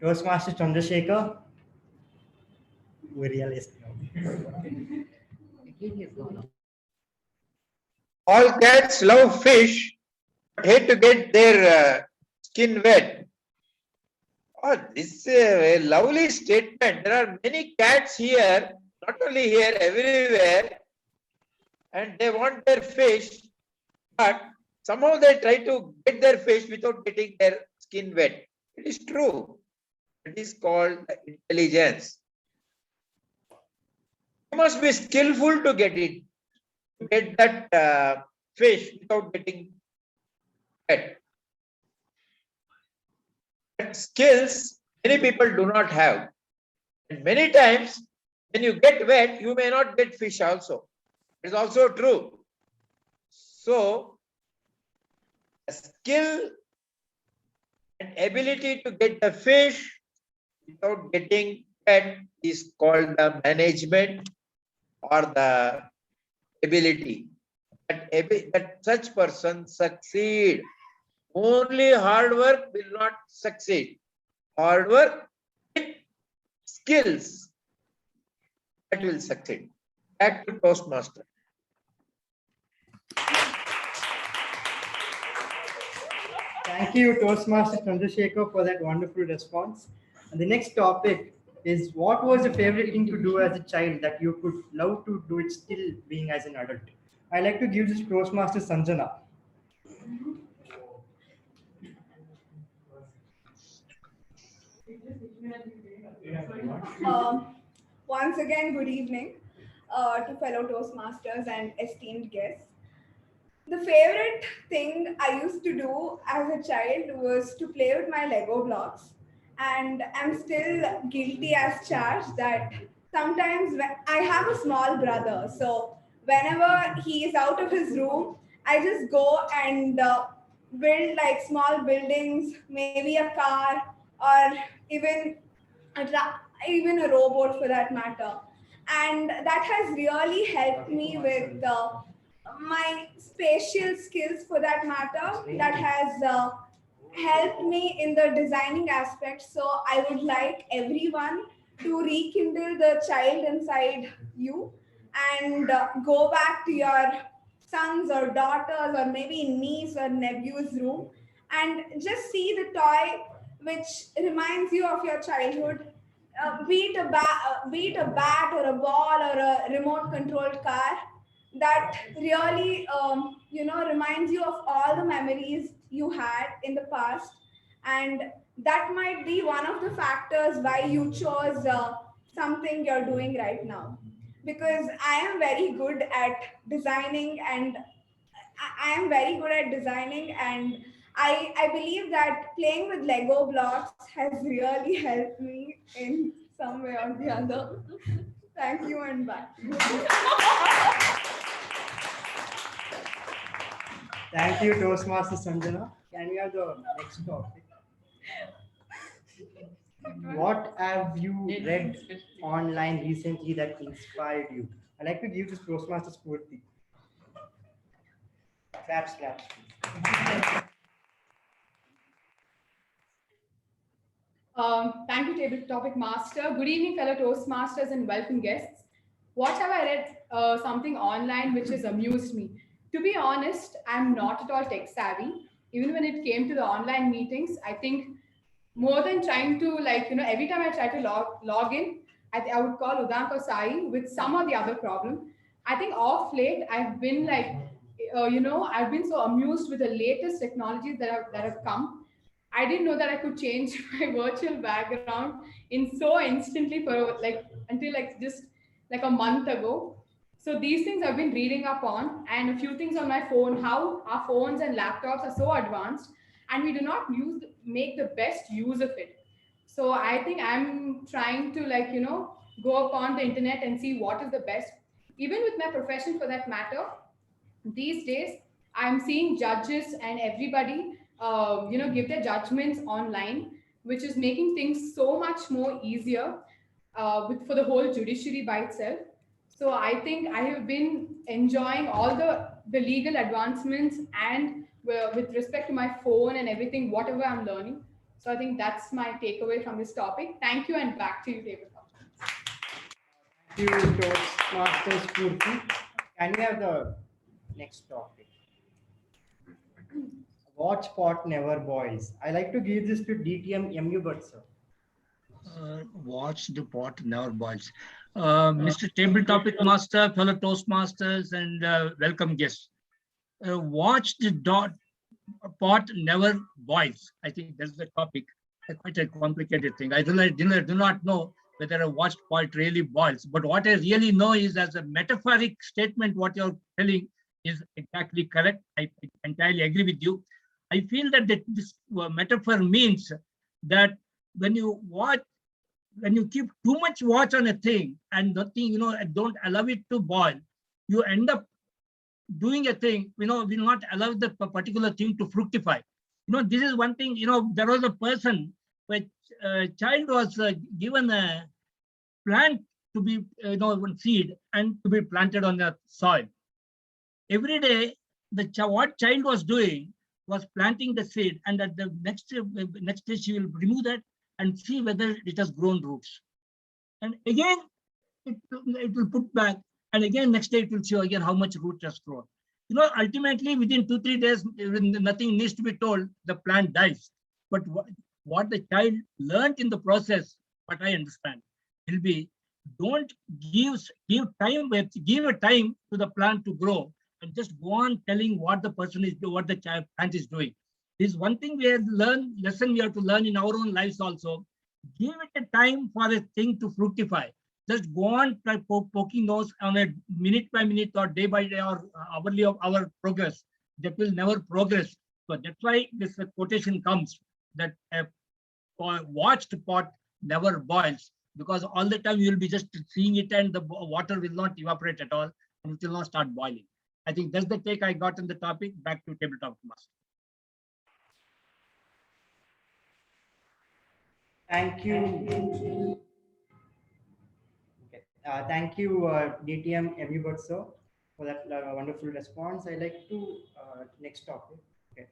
Speaker 15: Toastmaster Chandrasekhar, we realized
Speaker 16: All cats love fish, but hate to get their skin wet. Oh, this is a lovely statement. There are many cats here, not only here, everywhere, and they want their fish, but somehow they try to get their fish without getting their skin wet. It is true. It is called intelligence. You must be skillful to get it, to get that fish without getting wet. That skills many people do not have. And many times when you get wet, you may not get fish also. It is also true. So, a skill and ability to get the fish without getting wet is called the management or the ability. That such person succeed. Only hard work will not succeed. Hard work with skills, that will succeed. Back to Toastmaster.
Speaker 15: Thank you, Toastmaster Chandrasekhar, for that wonderful response. And the next topic is, what was your favorite thing to do as a child that you could love to do it still being as an adult? I like to give this to Toastmaster Sanjana.
Speaker 1: Once again, good evening to fellow Toastmasters and esteemed guests. The favorite thing I used to do as a child was to play with my Lego blocks. And I'm still guilty as charged that sometimes when I have a small brother, so whenever he is out of his room, I just go and build like small buildings, maybe a car, or even even a robot for that matter. And that has really helped me with my spatial skills for that matter. That has helped me in the designing aspect. So I would like everyone to rekindle the child inside you and go back to your sons or daughters or maybe niece or nephew's room and just see the toy which reminds you of your childhood, be it a bat or a ball or a remote controlled car that really reminds you of all the memories you had in the past, and that might be one of the factors why you chose something you're doing right now, because I am very good at designing and I believe that playing with Lego blocks has really helped me in some way or the other. Thank you and bye.
Speaker 15: Thank you, Toastmaster Sanjana. Can we have the next topic? What have you read online recently that inspired you? I'd like to give this Toastmaster Spurti. Claps.
Speaker 10: Thank you, Table Topic Master. Good evening, fellow Toastmasters and welcome guests. What have I read something online which has amused me? To be honest, I'm not at all tech savvy. Even when it came to the online meetings, I think more than trying to every time I try to log in, I would call Udank or Sai with some or the other problem. I think off late, I've been I've been so amused with the latest technologies that have come. I didn't know that I could change my virtual background in so instantly for like until like just like a month ago. So these things I've been reading up on, and a few things on my phone, how our phones and laptops are so advanced and we do not make the best use of it. So I think I'm trying to like, go upon the internet and see what is the best. Even with my profession for that matter, these days I'm seeing judges and everybody give their judgments online, which is making things so much more easier for the whole judiciary by itself. So I think I have been enjoying all the legal advancements and with respect to my phone and everything, whatever I'm learning. So I think that's my takeaway from this topic. Thank you, and back to you, David.
Speaker 15: Thank you, Toastmasters Purti. Can we have the next topic? Watch pot never boils. I like to give this to DTM MU Butser.
Speaker 17: Watch the pot never boils. Mr. Table Topic Master, fellow Toastmasters, and welcome guests. Watch the pot never boils. I think that's the topic. Quite a complicated thing. I do not know whether a watched pot really boils, but what I really know is, as a metaphoric statement, what you're telling is exactly correct. I entirely agree with you. I feel that this metaphor means that when you keep too much watch on a thing and nothing, don't allow it to boil, you end up doing a thing, will not allow the particular thing to fructify. This is one thing, there was a person, which a child was given a plant to be, one seed and to be planted on the soil. Every day, what child was doing was planting the seed, and at the next day she will remove that and see whether it has grown roots. And again, it will put back, and again next day it will show again how much root has grown. Ultimately within 2-3 days, when nothing needs to be told, the plant dies. But what the child learned in the process, what I understand, will be, don't give time to the plant to grow, and just go on telling what the person is doing, what the plant is doing. This is one thing lesson we have to learn in our own lives also. Give it a time for a thing to fructify. Just go on poking nose on a minute by minute or day by day or hourly of our progress. That will never progress. So that's why this quotation comes, that a watched pot never boils, because all the time you will be just seeing it and the water will not evaporate at all and it will not start boiling. I think that's the take I got on the topic. Back to Tabletop Master.
Speaker 15: Thank you. Thank you, DTM MU Butser, for that wonderful response. I like to next topic. Okay.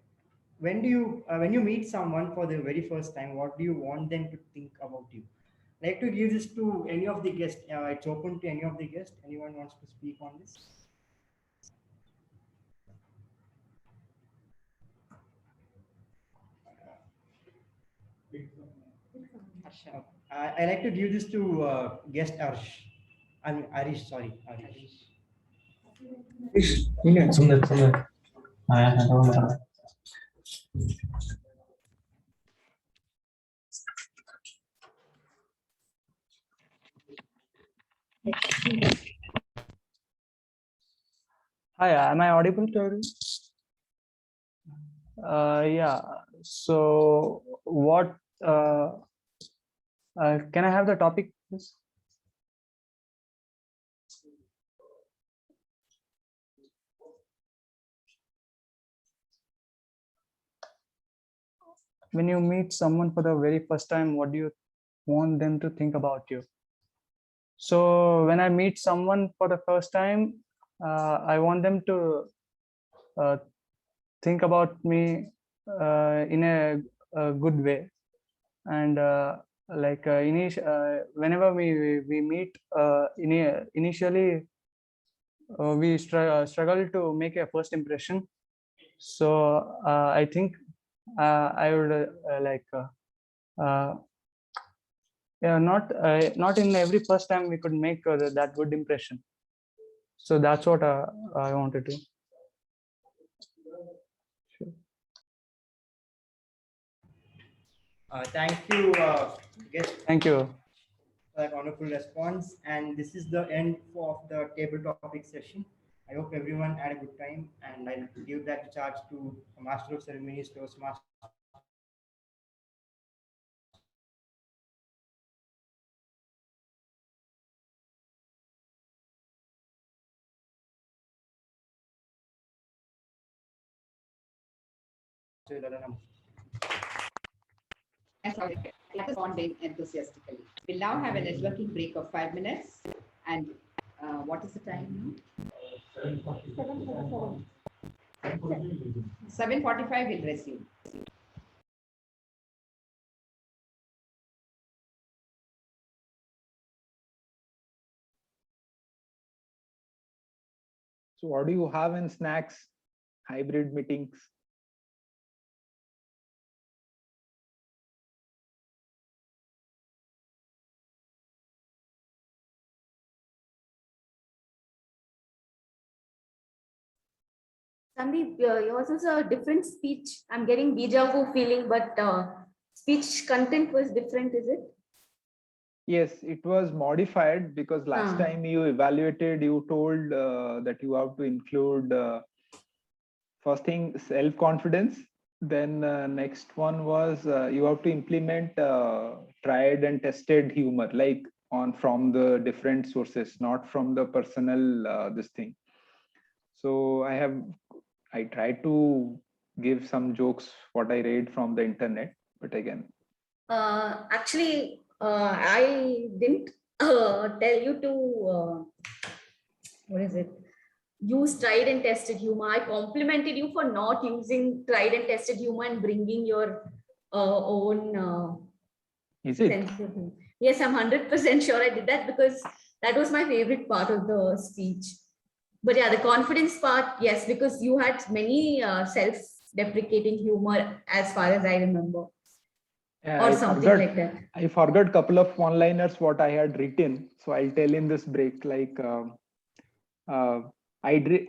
Speaker 15: When you meet someone for the very first time, what do you want them to think about you? I like to give this to any of the guests. It's open to any of the guests. Anyone wants to speak on this? I like to give this to guest Arish. I mean Arish, sorry, Arish.
Speaker 4: Hi, am I audible to everyone? Yeah. So, what? Can I have the topic, please? When you meet someone for the very first time, what do you want them to think about you? So when I meet someone for the first time, I want them to think about me in a good way. And whenever we meet, initially we struggle to make a first impression. So I think I would yeah, not in every first time we could make that good impression. So that's what I wanted to. Sure.
Speaker 15: Thank you, guest,
Speaker 4: Thank you.
Speaker 15: for that wonderful response. And this is the end of the table topic session. I hope everyone had a good time, and I'll give that charge to the Master of Ceremonies, Toastmaster.
Speaker 7: Responding enthusiastically. We'll now have a networking break of 5 minutes. And what is the time now? 7:45 will resume.
Speaker 12: So what do you have in snacks, hybrid meetings?
Speaker 11: Sandeep, yours is a different speech. I'm getting deja vu feeling, but speech content was different, is it?
Speaker 12: Yes, it was modified because last time you evaluated, you told that you have to include first thing self-confidence. Then next one was you have to implement tried and tested humor, like on from the different sources, not from the personal this thing. So I tried to give some jokes what I read from the internet, but again.
Speaker 11: Actually, I didn't tell you to, what is it? Use tried and tested humor. I complimented you for not using tried and tested humor and bringing your own.
Speaker 12: Is it?
Speaker 11: sense of humor. Yes, I'm 100% sure I did that because that was my favorite part of the speech. But yeah, the confidence part, yes, because you had many self-deprecating humor as far as I remember.
Speaker 12: Yeah,
Speaker 11: Or something like that.
Speaker 12: I forgot a couple of one-liners what I had written, so I'll tell in this break. Like I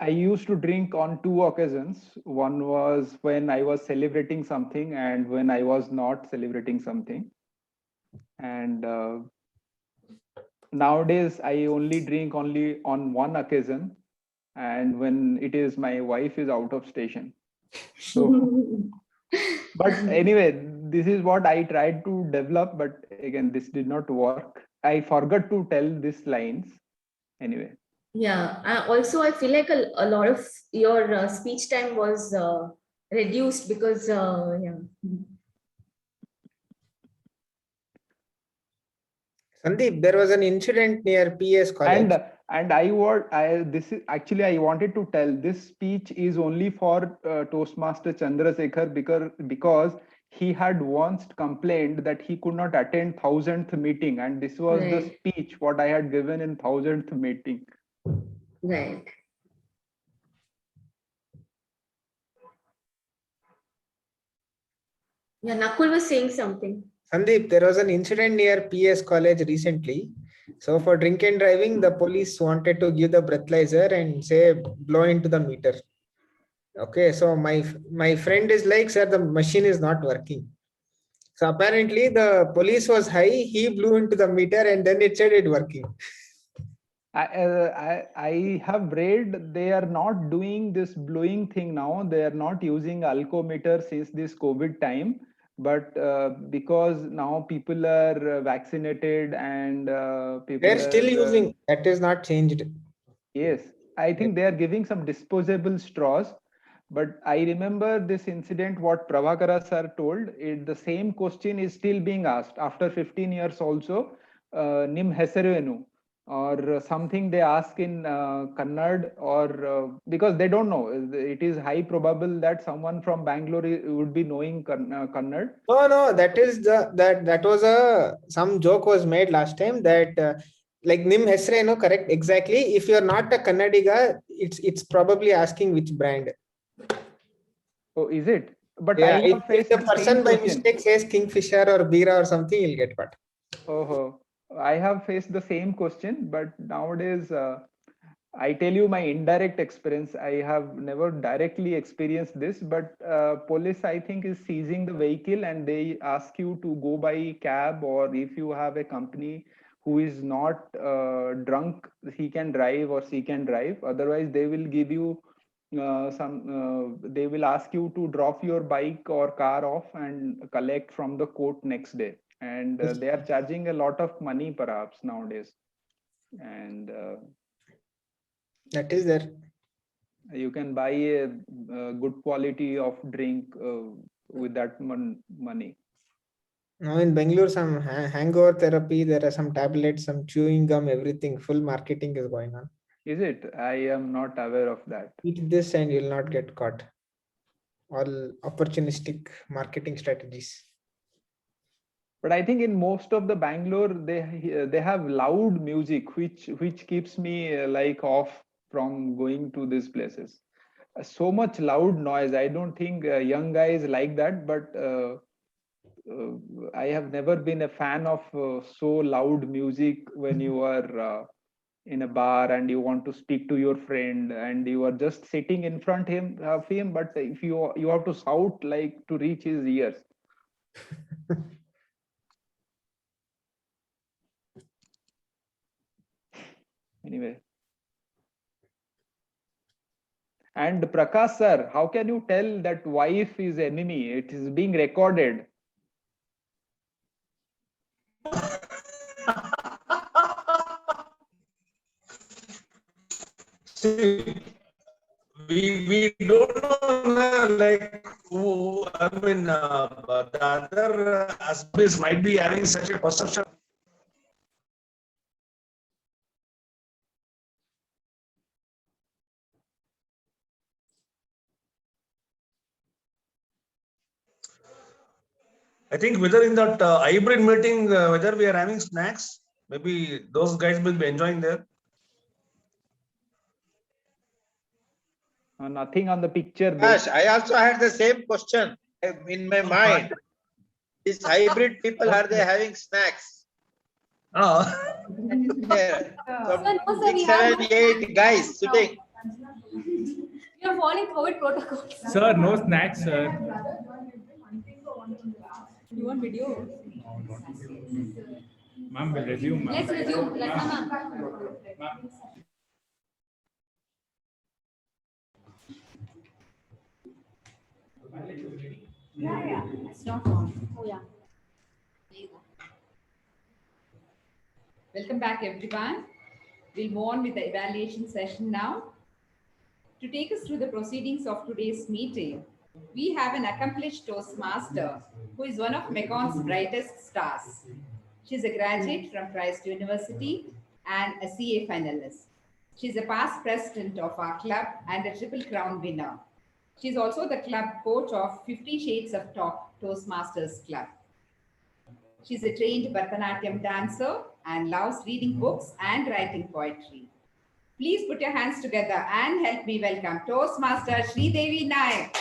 Speaker 12: used to drink on 2 occasions. One was when I was celebrating something, and when I was not celebrating something. And nowadays I only drink only on 1 occasion, and when it is my wife is out of station. So. But anyway, this is what I tried to develop, but again, this did not work. I forgot to tell these lines. Anyway.
Speaker 11: Yeah. Also, I feel like a lot of your speech time was reduced because, yeah.
Speaker 9: Sandeep, there was an incident near PS College.
Speaker 12: And I wanted to tell this speech is only for Toastmaster Chandrasekhar because he had once complained that he could not attend 1000th meeting, and this was the speech what I had given in 1000th meeting.
Speaker 11: Right. Yeah, Nakul was saying something.
Speaker 9: Sandeep, there was an incident near PS College recently. So for drink and driving, the police wanted to give the breathalyzer and say blow into the meter. Okay, so my friend is like, sir, the machine is not working. So apparently the police was high, he blew into the meter and then it said it working.
Speaker 12: I have read they are not doing this blowing thing now. They are not using alcometer since this COVID time. But because now people are vaccinated and people
Speaker 9: they're still using, that is not changed.
Speaker 12: Yes, I think they are giving some disposable straws. But I remember this incident, what Prabhakara sir told, the same question is still being asked after 15 years also, Nim Heserenu, or something they ask in Kannad, or because they don't know. It is high probable that someone from Bangalore would be knowing Kannad.
Speaker 9: No, that is that was some joke was made last time that like Nim Hesreno, correct, exactly. If you're not a Kannadiga, it's probably asking which brand.
Speaker 12: Oh, is it? But
Speaker 9: yeah,
Speaker 12: I have
Speaker 9: if the person by mistake says Kingfisher or Bira or something, you'll get what.
Speaker 12: Oh, I have faced the same question, but nowadays I tell you my indirect experience. I have never directly experienced this, but police, I think, is seizing the vehicle and they ask you to go by cab, or if you have a company who is not drunk, he can drive or she can drive. Otherwise, they will give you they will ask you to drop your bike or car off and collect from the court next day. And they are charging a lot of money perhaps nowadays. And
Speaker 9: That is there.
Speaker 12: you can buy a, good quality of drink with that money.
Speaker 9: Now in Bangalore, some hangover therapy, there are some tablets, some chewing gum, everything, full marketing is going on.
Speaker 12: Is it? I am not aware of that.
Speaker 9: Eat this and you'll not get caught. All opportunistic marketing strategies.
Speaker 12: But I think in most of the Bangalore, they have loud music, which keeps me like off from going to these places. So much loud noise. I don't think young guys like that, but I have never been a fan of so loud music when you are in a bar and you want to speak to your friend and you are just sitting in front of him, but if you have to shout like to reach his ears. Anyway. And Prakash sir, how can you tell that wife is enemy? It is being recorded.
Speaker 6: See, we don't know like who, I mean, the other husbands might be having such a perception. I think whether in that hybrid meeting, whether we are having snacks, maybe those guys will be enjoying there.
Speaker 12: Nothing on the picture.
Speaker 16: Yes, I also had the same question in my mind. These hybrid people, are they having snacks?
Speaker 6: Oh.
Speaker 16: Yeah. Some
Speaker 11: Sir, no, sir,
Speaker 16: 6,
Speaker 11: we have
Speaker 16: 7, 8 guys sitting.
Speaker 11: We are following COVID protocols.
Speaker 2: Sir, no snacks, sir.
Speaker 10: You want video?
Speaker 2: Ma'am, we'll resume.
Speaker 11: Let's resume. Let's come
Speaker 2: Ma'am.
Speaker 7: Yeah, it's not on.
Speaker 11: Oh, yeah.
Speaker 7: Welcome back, everyone. We'll move on with the evaluation session now. To take us through the proceedings of today's meeting, we have an accomplished Toastmaster who is one of Mecon's brightest stars. She's a graduate from Christ University and a CA finalist. She's a past president of our club and a Triple Crown winner. She's also the club coach of 50 Shades of Talk Toastmasters Club. She's a trained Bharatanatyam dancer and loves reading books and writing poetry. Please put your hands together and help me welcome Toastmaster Sridevi Nayak.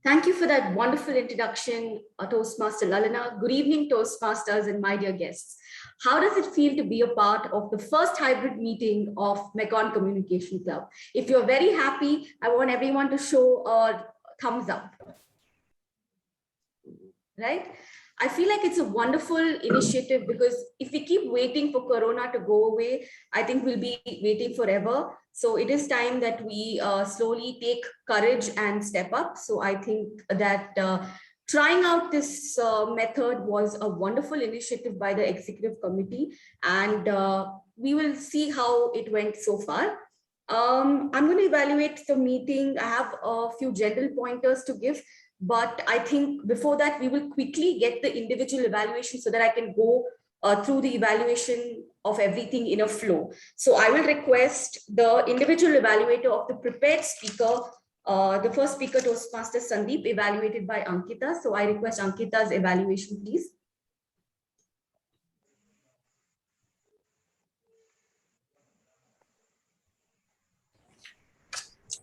Speaker 18: Thank you for that wonderful introduction, Toastmaster Lalana. Good evening, Toastmasters and my dear guests. How does it feel to be a part of the first hybrid meeting of Mecon Communication Club? If you're very happy, I want everyone to show a thumbs up. Right? I feel like it's a wonderful initiative because if we keep waiting for Corona to go away, I think we'll be waiting forever. So it is time that we slowly take courage and step up. So I think that trying out this method was a wonderful initiative by the executive committee, and we will see how it went so far. I'm going to evaluate the meeting. I have a few general pointers to give. But I think before that, we will quickly get the individual evaluation so that I can go through the evaluation of everything in a flow. So I will request the individual evaluator of the prepared speaker, the first speaker, Toastmaster Sandeep, evaluated by Ankita. So I request Ankita's evaluation, please.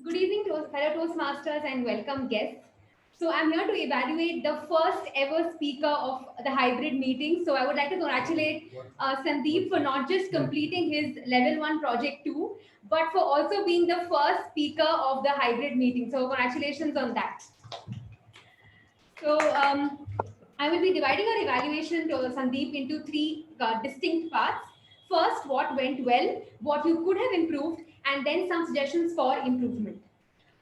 Speaker 11: Good evening, fellow Toastmasters and welcome guests. So I'm here to evaluate the first ever speaker of the hybrid meeting. So I would like to congratulate Sandeep for not just completing his level 1 project 2, but for also being the first speaker of the hybrid meeting. So congratulations on that. So I will be dividing our evaluation to Sandeep into 3 distinct parts. First, what went well, what you could have improved, and then some suggestions for improvement.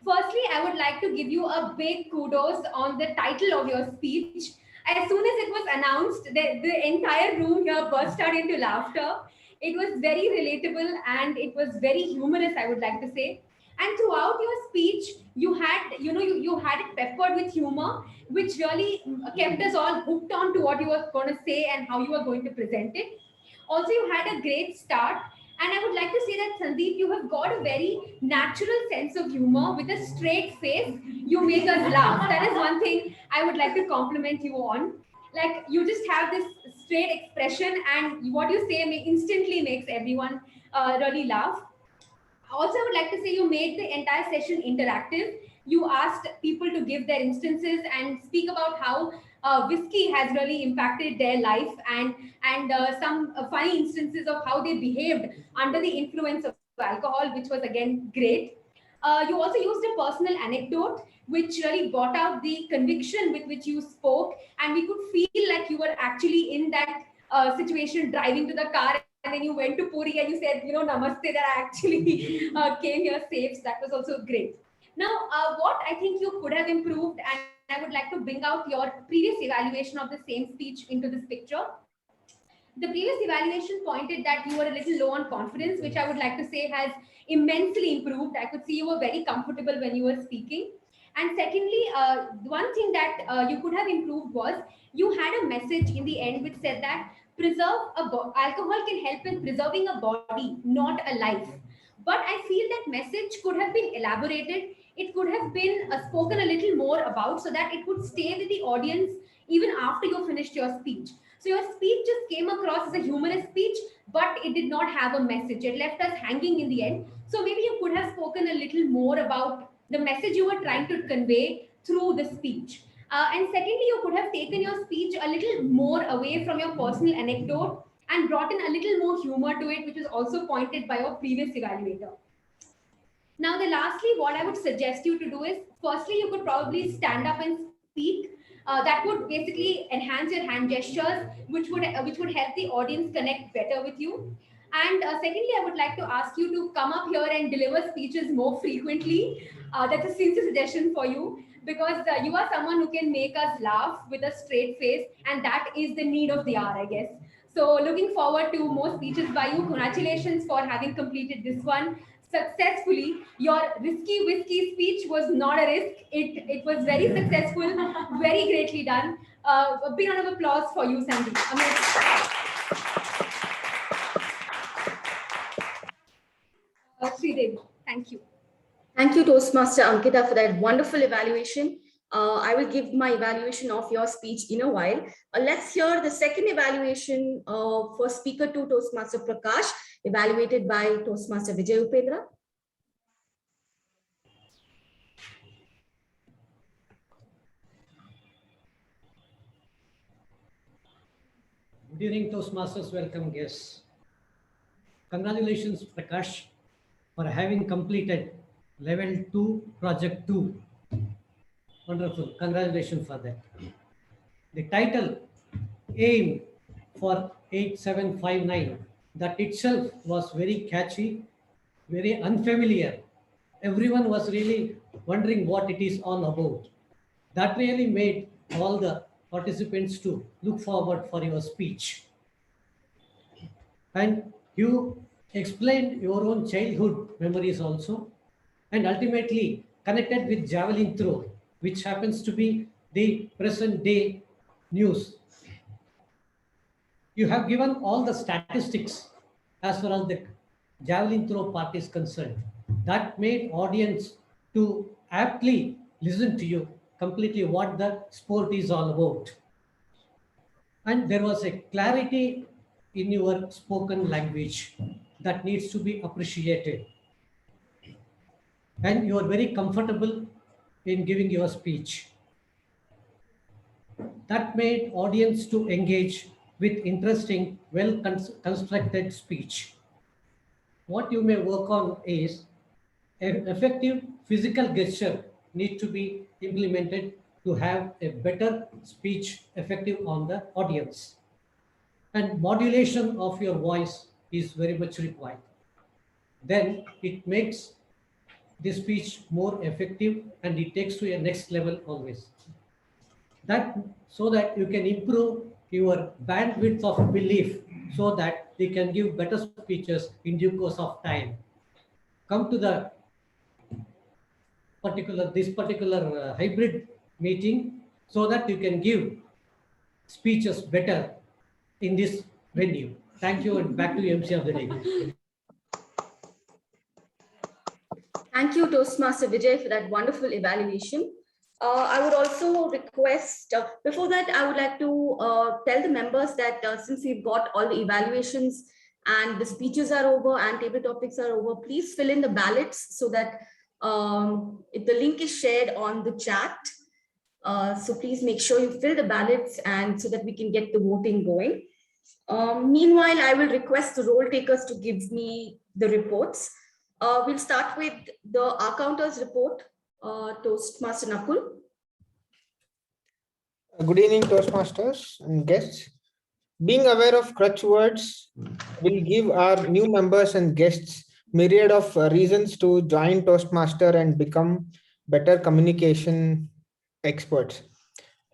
Speaker 11: Firstly, I would like to give you a big kudos on the title of your speech. As soon as it was announced, the entire room here burst out into laughter. It was very relatable and it was very humorous, I would like to say. And throughout your speech, you had, you had it peppered with humor, which really kept us all hooked on to what you were going to say and how you were going to present it. Also, you had a great start. And I would like to say that, Sandeep, you have got a very natural sense of humor with a straight face. You make us laugh. That is one thing I would like to compliment you on. Like, you just have this straight expression, and what you say instantly makes everyone really laugh. Also, I would like to say you made the entire session interactive. You asked people to give their instances and speak about how whiskey has really impacted their life, and some funny instances of how they behaved under the influence of alcohol, which was again great. You also used a personal anecdote, which really brought out the conviction with which you spoke, and we could feel like you were actually in that situation, driving to the car, and then you went to Puri and you said, namaste, that I actually came here safe. So that was also great. Now, what I think you could have improved, and I would like to bring out your previous evaluation of the same speech into this picture. The previous evaluation pointed that you were a little low on confidence, which I would like to say has immensely improved. I could see you were very comfortable when you were speaking. And secondly, one thing that you could have improved was you had a message in the end which said that alcohol can help in preserving a body, not a life. But I feel that message could have been elaborated. It could have been spoken a little more about, so that it would stay with the audience even after you finished your speech. So your speech just came across as a humorous speech, but it did not have a message. It left us hanging in the end. So maybe you could have spoken a little more about the message you were trying to convey through the speech. And secondly, you could have taken your speech a little more away from your personal anecdote and brought in a little more humor to it, which was also pointed by your previous evaluator. Now, lastly, what I would suggest you to do is, firstly, you could probably stand up and speak. That would basically enhance your hand gestures, which would help the audience connect better with you. And secondly, I would like to ask you to come up here and deliver speeches more frequently. That's a sincere suggestion for you, because you are someone who can make us laugh with a straight face, and that is the need of the hour, I guess. So looking forward to more speeches by you. Congratulations for having completed this one successfully. Your risky whiskey speech was not a risk. It was very successful, very greatly done. A big round of applause for you, Sandeep. Sridevi, thank you.
Speaker 18: Thank you, Toastmaster Ankita, for that wonderful evaluation. I will give my evaluation of your speech in a while. Let's hear the second evaluation for Speaker 2, Toastmaster Prakash, evaluated by Toastmaster Vijay Upendra.
Speaker 14: Good evening, Toastmasters. Welcome, guests. Congratulations, Prakash, for having completed level 2, project 2. Wonderful. Congratulations for that. The title, AIM for 8759, that itself was very catchy, very unfamiliar. Everyone was really wondering what it is all about. That really made all the participants to look forward for your speech. And you explained your own childhood memories also, and ultimately connected with javelin throw, which happens to be the present day news. You have given all the statistics as far as the javelin throw part is concerned. That made audience to aptly listen to you completely what the sport is all about. And there was a clarity in your spoken language that needs to be appreciated. And you are very comfortable in giving your speech. that made audience to engage with interesting, well-constructed speech. What you may work on is an effective physical gesture need to be implemented to have a better speech effective on the audience. And modulation of your voice is very much required. Then it makes the speech more effective and it takes to a next level always. That so that you can improve your bandwidth of belief so that they can give better speeches in due course of time. Come to the particular hybrid meeting so that you can give speeches better in this venue. Thank you, and back to you, MC of the day.
Speaker 18: Thank you, Toastmaster Vijay, for that wonderful evaluation. I would also request, before that, I would like to tell the members that since we've got all the evaluations and the speeches are over and table topics are over, please fill in the ballots so that if the link is shared on the chat. So please make sure you fill the ballots and so that we can get the voting going. Meanwhile, I will request the roll takers to give me the reports. We'll start with the accountant's report. Toastmaster Nakul.
Speaker 9: Good evening, Toastmasters and guests. Being aware of crutch words will give our new members and guests myriad of reasons to join Toastmaster and become better communication experts.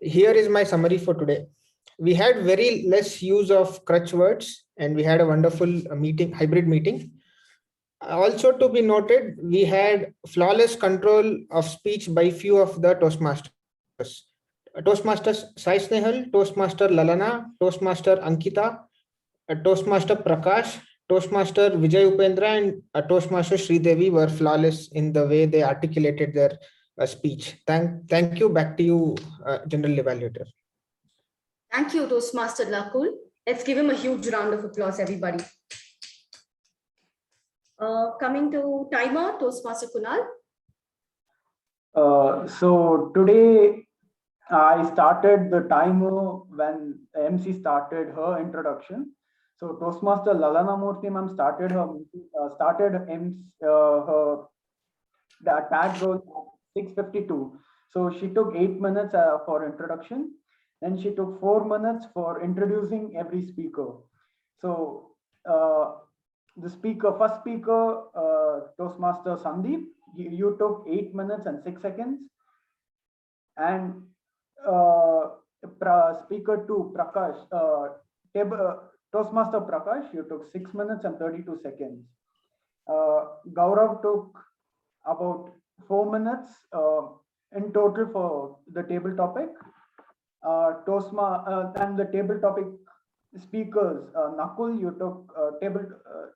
Speaker 9: Here is my summary for today. We had very less use of crutch words and we had a wonderful hybrid meeting. Also to be noted, we had flawless control of speech by few of the Toastmasters. Toastmasters Sai Snehal, Toastmaster Lalana, Toastmaster Ankita, Toastmaster Prakash, Toastmaster Vijay Upendra, and Toastmaster Sridevi were flawless in the way they articulated their speech. Thank you. Back to you, General Evaluator.
Speaker 18: Thank you, Toastmaster Nakul. Let's give him a huge round of applause, everybody. Coming to timer, Toastmaster Kunal.
Speaker 8: So today I started the timer when MC started her introduction. So Toastmaster Lalana Murthy ma'am started her tag roll at 6:52. So she took 8 minutes for introduction. Then she took 4 minutes for introducing every speaker. So the first speaker, Toastmaster Sandeep, you took 8 minutes and 6 seconds. And speaker 2, Prakash, Toastmaster Prakash, you took 6 minutes and 32 seconds. Gaurav took about 4 minutes in total for the table topic. And the table topic speakers, Nakul, you took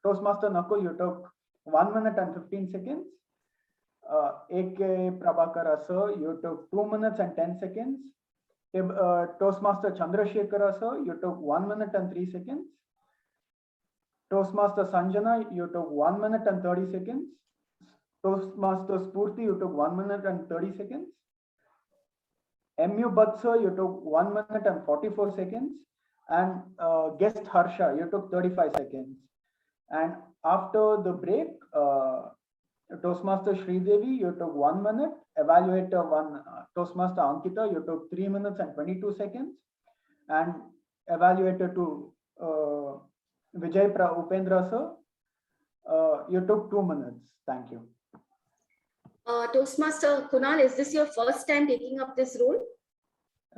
Speaker 8: Toastmaster Nakul, you took 1 minute and 15 seconds. AK Prabhakara sir, you took 2 minutes and 10 seconds. Toastmaster Chandrasekhara sir, you took 1 minute and 3 seconds. Toastmaster Sanjana, you took 1 minute and 30 seconds. Toastmaster Spurti, you took 1 minute and 30 seconds. MU Bhatt sir, you took 1 minute and 44 seconds. And guest Harsha, you took 35 seconds. And after the break, Toastmaster Sridevi, you took 1 minute. Evaluator 1, Toastmaster Ankita, you took 3 minutes and 22 seconds. And evaluator 2, Vijay Upendra sir, you took 2 minutes. Thank you.
Speaker 18: Toastmaster Kunal, is this your first time taking up this role?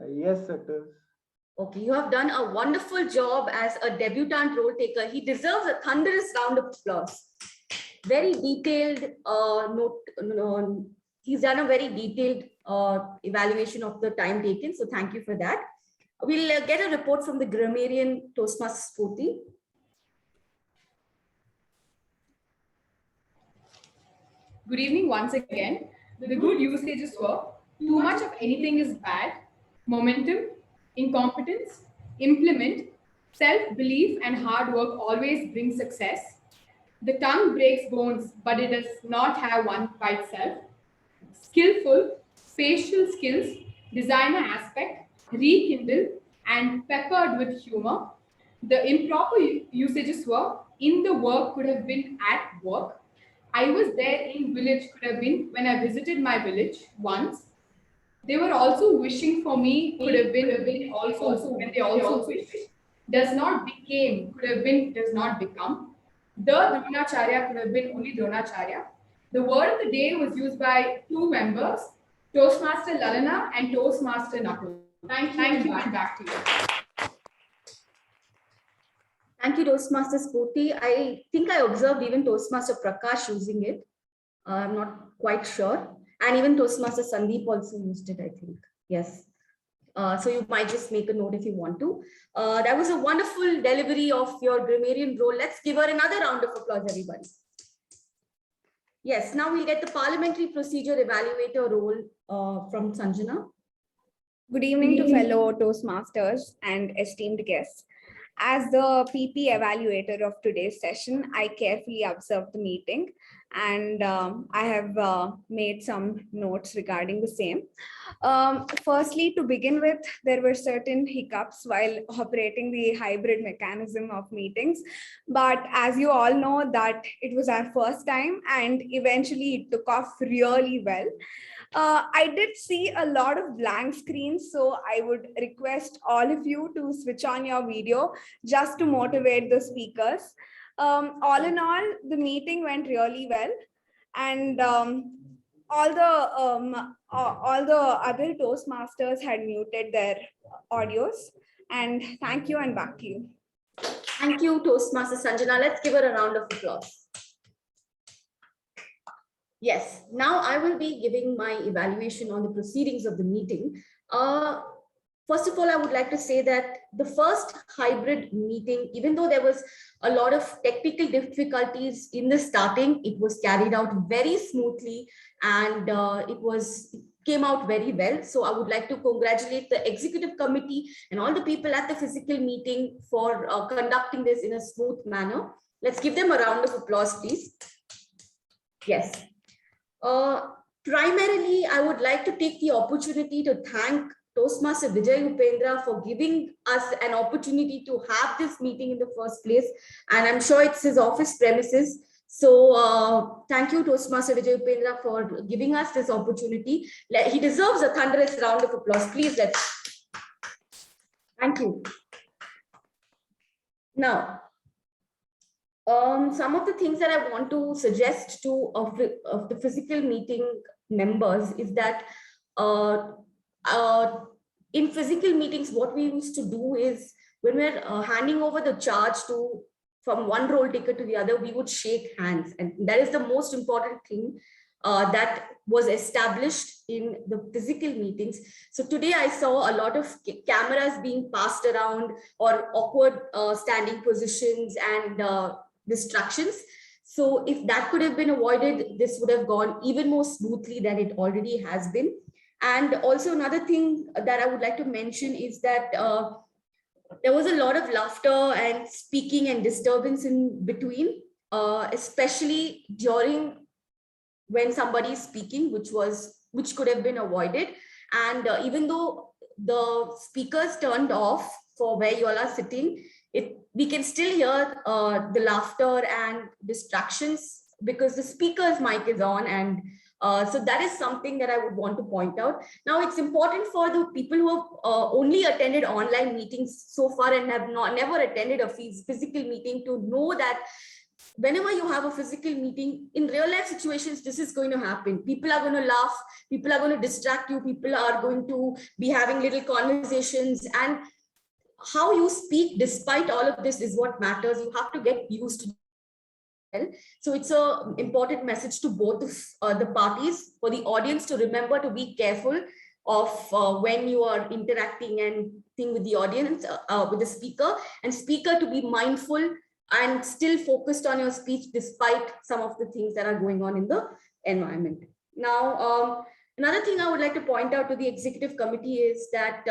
Speaker 8: Yes, it is.
Speaker 18: Okay, you have done a wonderful job as a debutant role taker. He deserves a thunderous round of applause. Very detailed he's done a very detailed evaluation of the time taken. So thank you for that. We'll get a report from the grammarian Toastmaster Spurti.
Speaker 10: Good evening once again. The good usages were: too much of anything is bad, momentum, incompetence, implement, self-belief and hard work always bring success. The tongue breaks bones, but it does not have one by itself. Skillful, facial skills, designer aspect, rekindled, and peppered with humor. The improper usages were in the work could have been at work. I was there in village could have been when I visited my village once. They were also wishing for me could have been also when they also wished. Does not became could have been does not become. The Dronacharya could have been only Dronacharya. The word of the day was used by two members, Toastmaster Lalana and Toastmaster Nakul. Thank you and back to you.
Speaker 18: Thank you, Toastmaster Spurti. I think I observed even Toastmaster Prakash using it. I'm not quite sure. And even Toastmaster Sandeep also used it, I think. Yes. So you might just make a note if you want to. That was a wonderful delivery of your grammarian role. Let's give her another round of applause, everybody. Yes, now we'll get the parliamentary procedure evaluator role from Sanjana.
Speaker 1: Good evening to fellow Toastmasters and esteemed guests. As the PP evaluator of today's session, I carefully observed the meeting and I have made some notes regarding the same. Firstly, to begin with, there were certain hiccups while operating the hybrid mechanism of meetings. But as you all know that it was our first time and eventually it took off really well. I did see a lot of blank screens, so I would request all of you to switch on your video just to motivate the speakers. All in all, the meeting went really well, and all the other Toastmasters had muted their audios. And thank you, and back to you.
Speaker 18: Thank you, Toastmaster Sanjana. Let's give her a round of applause. Yes, now I will be giving my evaluation on the proceedings of the meeting. First of all, I would like to say that the first hybrid meeting, even though there was a lot of technical difficulties in the starting, it was carried out very smoothly and it came out very well. So I would like to congratulate the executive committee and all the people at the physical meeting for conducting this in a smooth manner. Let's give them a round of applause, please. Yes. Primarily, I would like to take the opportunity to thank Toastmaster Vijay Upendra for giving us an opportunity to have this meeting in the first place. And I'm sure it's his office premises. So thank you, Toastmaster Vijay Upendra, for giving us this opportunity. He deserves a thunderous round of applause. Please, let's. Thank you. Now, some of the things that I want to suggest to of the physical meeting members is that in physical meetings, what we used to do is when we're handing over the charge from one roll taker to the other, we would shake hands. And that is the most important thing that was established in the physical meetings. So today I saw a lot of cameras being passed around or awkward standing positions and distractions. So if that could have been avoided, this would have gone even more smoothly than it already has been. And also another thing that I would like to mention is that there was a lot of laughter and speaking and disturbance in between, especially during when somebody is speaking, which could have been avoided. And even though the speakers turned off for where you all are sitting, we can still hear the laughter and distractions because the speaker's mic is on. And so that is something that I would want to point out. Now, it's important for the people who have only attended online meetings so far and have never attended a physical meeting to know that whenever you have a physical meeting, in real life situations, this is going to happen. People are going to laugh, people are going to distract you, people are going to be having little conversations, and how you speak despite all of this is what matters. You have to get used to it. So it's an important message to both the parties, for the audience to remember to be careful of when you are interacting and thing with the audience, with the speaker, and speaker to be mindful and still focused on your speech despite some of the things that are going on in the environment. Now, another thing I would like to point out to the executive committee is that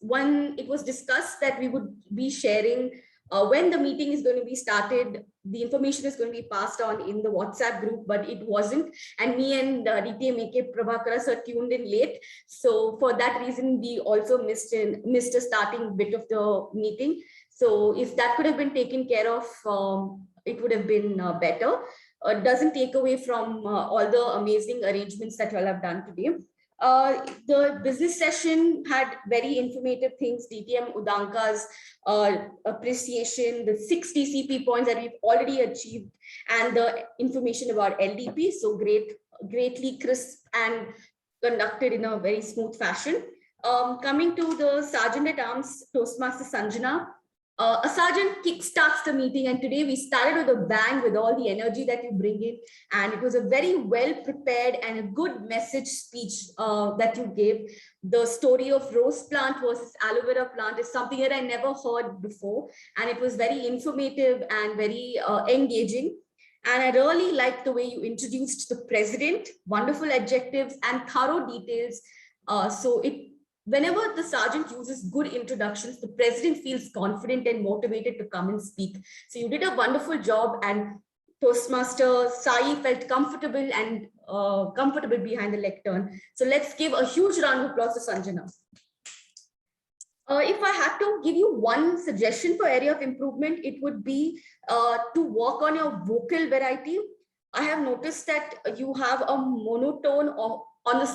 Speaker 18: when it was discussed that we would be sharing when the meeting is going to be started, the information is going to be passed on in the WhatsApp group, but it wasn't. And me and DTM Prabhakara sir tuned in late. So for that reason, we also missed a starting bit of the meeting. So if that could have been taken care of, it would have been better. It doesn't take away from all the amazing arrangements that you all have done today. The business session had very informative things, DTM Udanka's appreciation, the 6 TCP points that we've already achieved, and the information about LDP. So greatly crisp and conducted in a very smooth fashion. Coming to the Sergeant at Arms, Toastmaster Sanjana. A sergeant kickstarts the meeting, and today we started with a bang with all the energy that you bring in, and it was a very well prepared and a good message speech that you gave. The story of rose plant versus aloe vera plant is something that I never heard before, and it was very informative and very engaging. And I really liked the way you introduced the president, wonderful adjectives and thorough details. Whenever the sergeant uses good introductions, the president feels confident and motivated to come and speak. So you did a wonderful job, and Toastmaster Sai felt comfortable and comfortable behind the lectern. So let's give a huge round of applause to Sanjana. If I had to give you one suggestion for area of improvement, it would be to work on your vocal variety. I have noticed that you have a monotone on the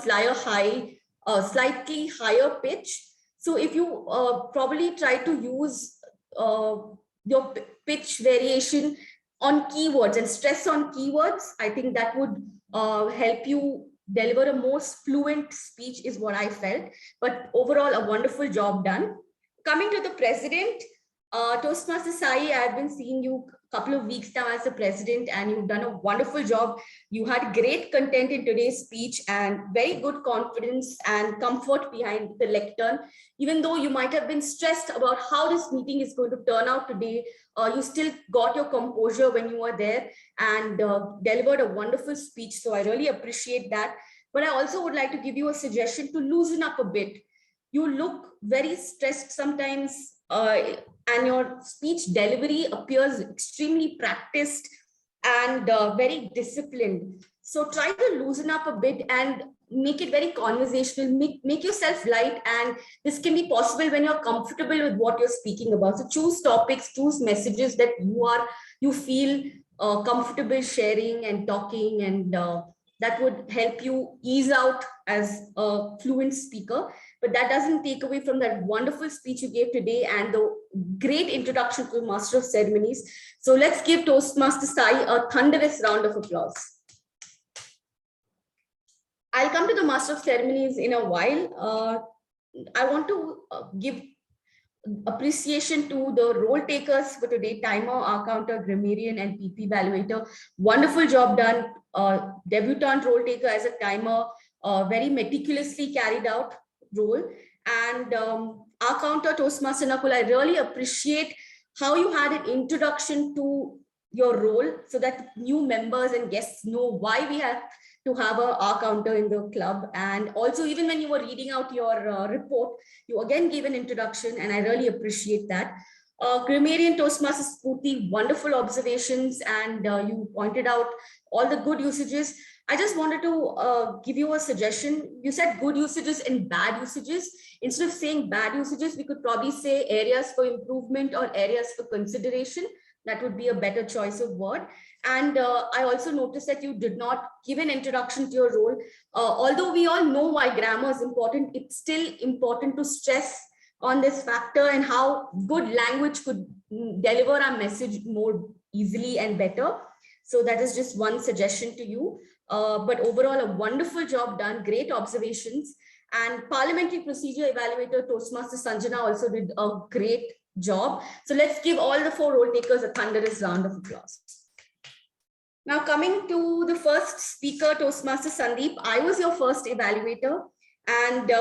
Speaker 18: slightly higher pitch. So if you probably try to use your pitch variation on keywords and stress on keywords, I think that would help you deliver a more fluent speech is what I felt. But overall, a wonderful job done. Coming to the president, Toastmaster Sai, I've been seeing you a couple of weeks now as the president, and you've done a wonderful job. You had great content in today's speech and very good confidence and comfort behind the lectern. Even though you might have been stressed about how this meeting is going to turn out today, you still got your composure when you were there and delivered a wonderful speech. So I really appreciate that. But I also would like to give you a suggestion to loosen up a bit. You look very stressed sometimes, and your speech delivery appears extremely practiced and very disciplined. So try to loosen up a bit and make it very conversational, make yourself light, and this can be possible when you're comfortable with what you're speaking about. So choose topics, choose messages that you feel comfortable sharing and talking, and that would help you ease out as a fluent speaker. But that doesn't take away from that wonderful speech you gave today and the great introduction to the Master of Ceremonies. So let's give Toastmaster Sai a thunderous round of applause. I'll come to the Master of Ceremonies in a while. I want to give appreciation to the role takers for today: timer, R counter, grammarian, and PP evaluator. Wonderful job done. Debutant role taker as a timer, very meticulously carried out role. And R counter, Toastmaster Nakul, I really appreciate how you had an introduction to your role so that new members and guests know why we have to have a R counter in the club. And also, even when you were reading out your report, you again gave an introduction, and I really appreciate that. Grammarian, Toastmaster Spooty, wonderful observations, and you pointed out all the good usages. I just wanted to give you a suggestion. You said good usages and bad usages. Instead of saying bad usages, we could probably say areas for improvement or areas for consideration. That would be a better choice of word. And I also noticed that you did not give an introduction to your role. Although we all know why grammar is important, it's still important to stress on this factor and how good language could deliver our message more easily and better. So that is just one suggestion to you. But overall, a wonderful job done, great observations. And parliamentary procedure evaluator Toastmaster Sanjana also did a great job. So let's give all the 4 role takers a thunderous round of applause. Now coming to the first speaker, Toastmaster Sandeep, I was your first evaluator, and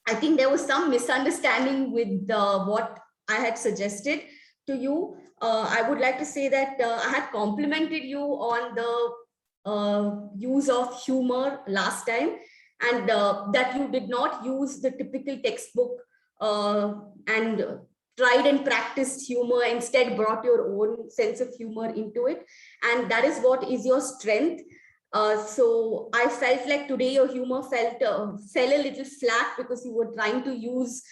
Speaker 18: I think there was some misunderstanding with what I had suggested to you. I would like to say that I had complimented you on the use of humor last time, and that you did not use the typical textbook and tried and practiced humor, instead brought your own sense of humor into it. And that is what is your strength. So I felt like today your humor fell a little flat because you were trying to use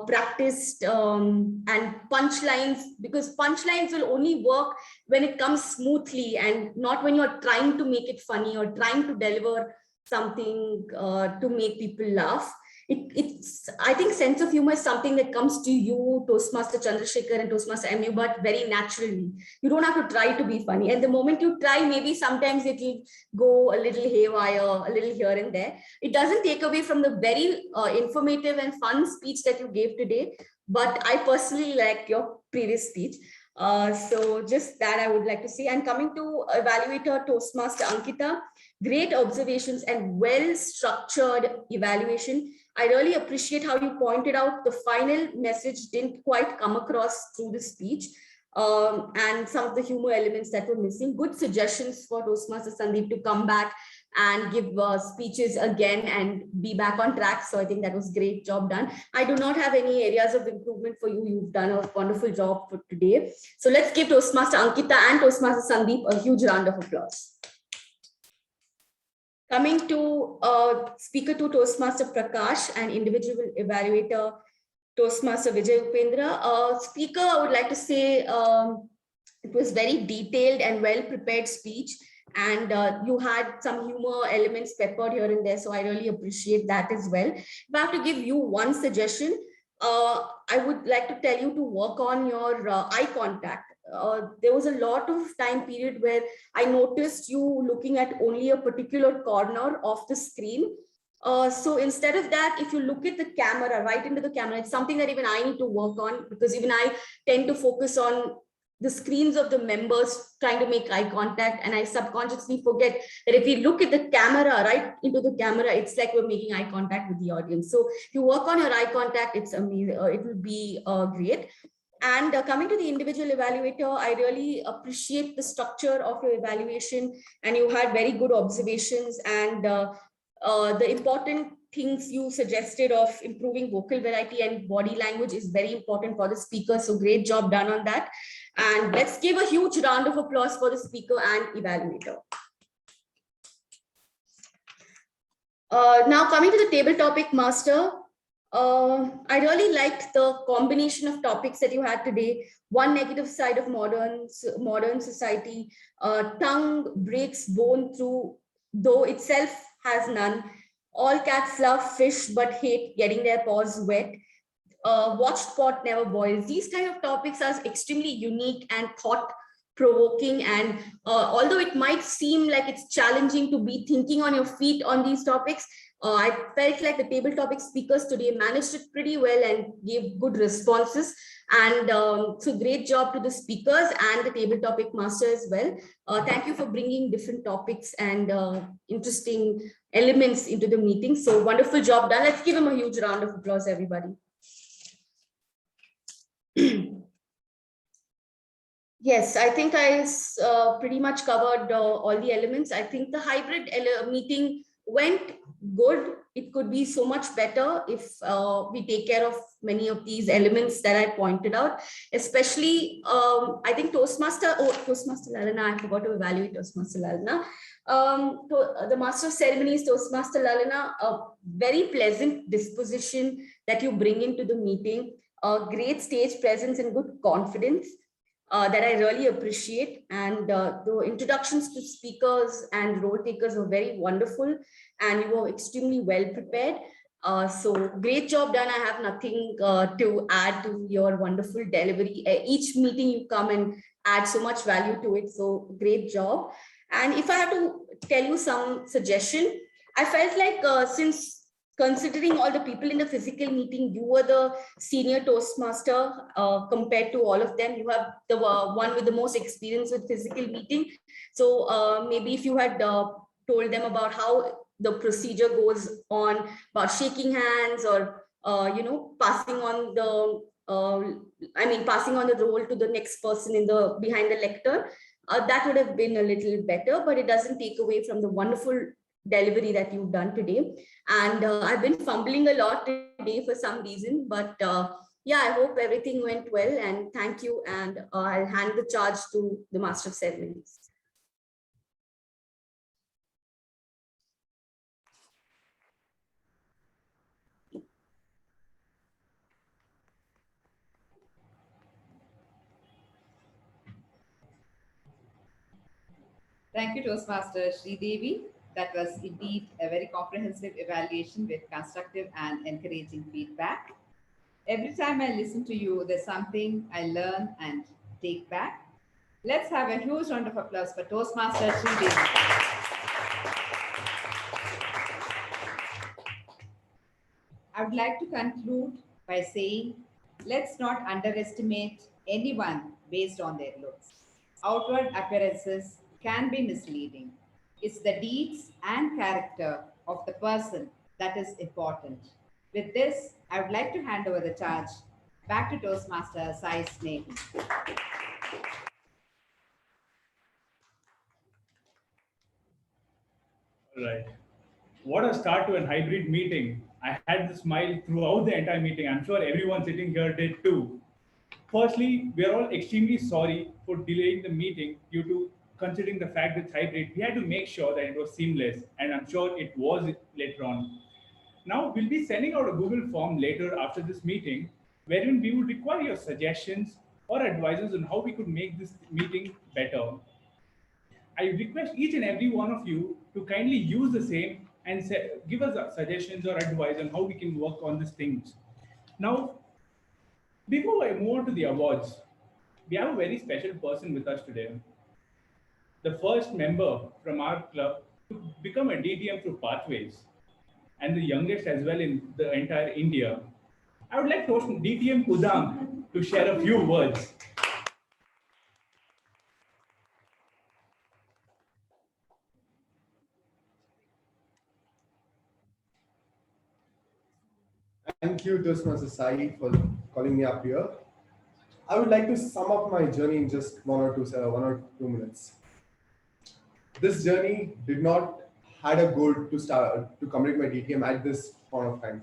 Speaker 18: practiced and punchlines, because punchlines will only work when it comes smoothly and not when you're trying to make it funny or trying to deliver something to make people laugh. I think sense of humor is something that comes to you, Toastmaster Chandrasekhar and Toastmaster MU, but very naturally. You don't have to try to be funny. And the moment you try, maybe sometimes it will go a little haywire, a little here and there. It doesn't take away from the very informative and fun speech that you gave today. But I personally liked your previous speech. So just that I would like to say. And coming to evaluator Toastmaster Ankita, great observations and well-structured evaluation. I really appreciate how you pointed out the final message didn't quite come across through the speech, and some of the humor elements that were missing. Good suggestions for Toastmaster Sandeep to come back and give speeches again and be back on track. So I think that was great job done. I do not have any areas of improvement for you. You've done a wonderful job for today. So let's give Toastmaster Ankita and Toastmaster Sandeep a huge round of applause. Coming to Speaker 2 Toastmaster Prakash and individual evaluator Toastmaster Vijay Upendra. Speaker, I would like to say it was very detailed and well-prepared speech, and you had some humor elements peppered here and there, so I really appreciate that as well. If I have to give you one suggestion, I would like to tell you to work on your eye contact. There was a lot of time period where I noticed you looking at only a particular corner of the screen. So instead of that, if you look at the camera, right into the camera, it's something that even I need to work on, because even I tend to focus on the screens of the members trying to make eye contact, and I subconsciously forget that if we look at the camera, right into the camera, it's like we're making eye contact with the audience. So if you work on your eye contact, it's amazing. It will be great. And coming to the individual evaluator, I really appreciate the structure of your evaluation, and you had very good observations, and the important things you suggested of improving vocal variety and body language is very important for the speaker. So great job done on that. And let's give a huge round of applause for the speaker and evaluator. Now coming to the table topic master. I really liked the combination of topics that you had today. One negative side of modern society. Tongue breaks bone through, though itself has none. All cats love fish but hate getting their paws wet. Watched pot never boils. These kind of topics are extremely unique and thought-provoking. And although it might seem like it's challenging to be thinking on your feet on these topics, I felt like the table topic speakers today managed it pretty well and gave good responses. And so great job to the speakers and the table topic master as well. Thank you for bringing different topics and interesting elements into the meeting. So wonderful job done. Let's give him a huge round of applause, everybody. Yes, I think I pretty much covered all the elements. I think the hybrid meeting went good. It could be so much better if we take care of many of these elements that I pointed out, especially I think Toastmaster Lalana, I forgot to evaluate Toastmaster Lalana. The Master of Ceremonies, Toastmaster Lalana, a very pleasant disposition that you bring into the meeting, a great stage presence and good confidence. That I really appreciate, and the introductions to speakers and role takers were very wonderful, and you were extremely well prepared. So great job done. I have nothing to add to your wonderful delivery. Each meeting you come and add so much value to it. So great job. And if I have to tell you some suggestion, I felt like since considering all the people in the physical meeting, you were the senior Toastmaster compared to all of them. You have the one with the most experience with physical meeting. So maybe if you had told them about how the procedure goes on, about shaking hands or, passing on the, passing on the role to the next person behind the lectern, that would have been a little better, but it doesn't take away from the wonderful delivery that you've done today. And I've been fumbling a lot today for some reason, but yeah, I hope everything went well, and thank you. And I'll hand the charge to the Master of Ceremonies.
Speaker 7: Thank you, Toastmaster Devi. That was indeed a very comprehensive evaluation with constructive and encouraging feedback. Every time I listen to you, there's something I learn and take back. Let's have a huge round of applause for Toastmaster Devi. I would like to conclude by saying, let's not underestimate anyone based on their looks. Outward appearances can be misleading. It's the deeds and character of the person that is important. With this, I would like to hand over the charge back to Toastmaster Sai Snehi.
Speaker 2: All right. What a start to an hybrid meeting. I had the smile throughout the entire meeting. I'm sure everyone sitting here did too. Firstly, we are all extremely sorry for delaying the meeting due to considering the fact that it's hybrid. We had to make sure that it was seamless, and I'm sure it was later on. Now, we'll be sending out a Google form later after this meeting, wherein we would require your suggestions or advices on how we could make this meeting better. I request each and every one of you to kindly use the same and give us suggestions or advice on how we can work on these things. Now, before I move on to the awards, we have a very special person with us today. The first member from our club to become a DTM through Pathways, and the youngest as well in the entire India. I would like to host DTM Udang to share a few words.
Speaker 19: Thank you, Toastmaster Sai, for calling me up here. I would like to sum up my journey in just 1 or 2 minutes. This journey did not had a goal to start to complete my DTM at this point of time.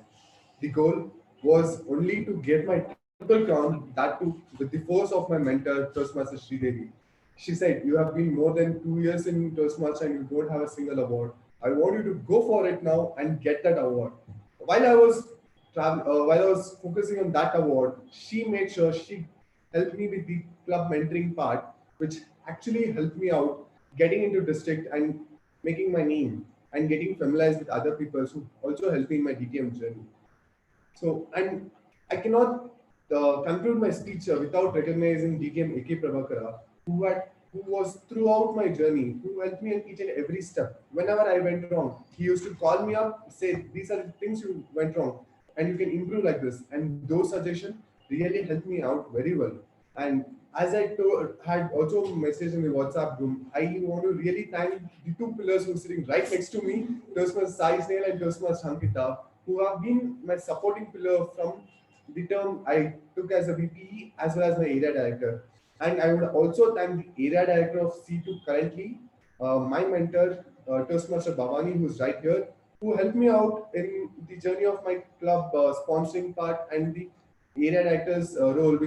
Speaker 19: The goal was only to get my triple crown, that too with the force of my mentor, Toastmaster Sridevi. She said, "You have been more than 2 years in Toastmaster and you don't have a single award. I want you to go for it now and get that award." While I was focusing on that award, she made sure she helped me with the club mentoring part, which actually helped me out getting into district and making my name and getting familiarized with other people who also helped me in my DTM journey. So, and I cannot conclude my speech without recognizing DTM AK Prabhakara, who was throughout my journey, who helped me in each and every step. Whenever I went wrong, he used to call me up, say, "These are the things you went wrong, and you can improve like this." And those suggestions really helped me out very well. And as I had also messaged in the WhatsApp group, I want to really thank the two pillars who are sitting right next to me, Toastmaster Sai Snail and Toastmaster Ankita, who have been my supporting pillar from the term I took as a VPE as well as my area director. And I would also thank the area director of C2 currently, my mentor, Toastmaster Bhavani, who's right here, who helped me out in the journey of my club sponsoring part and the area director's role,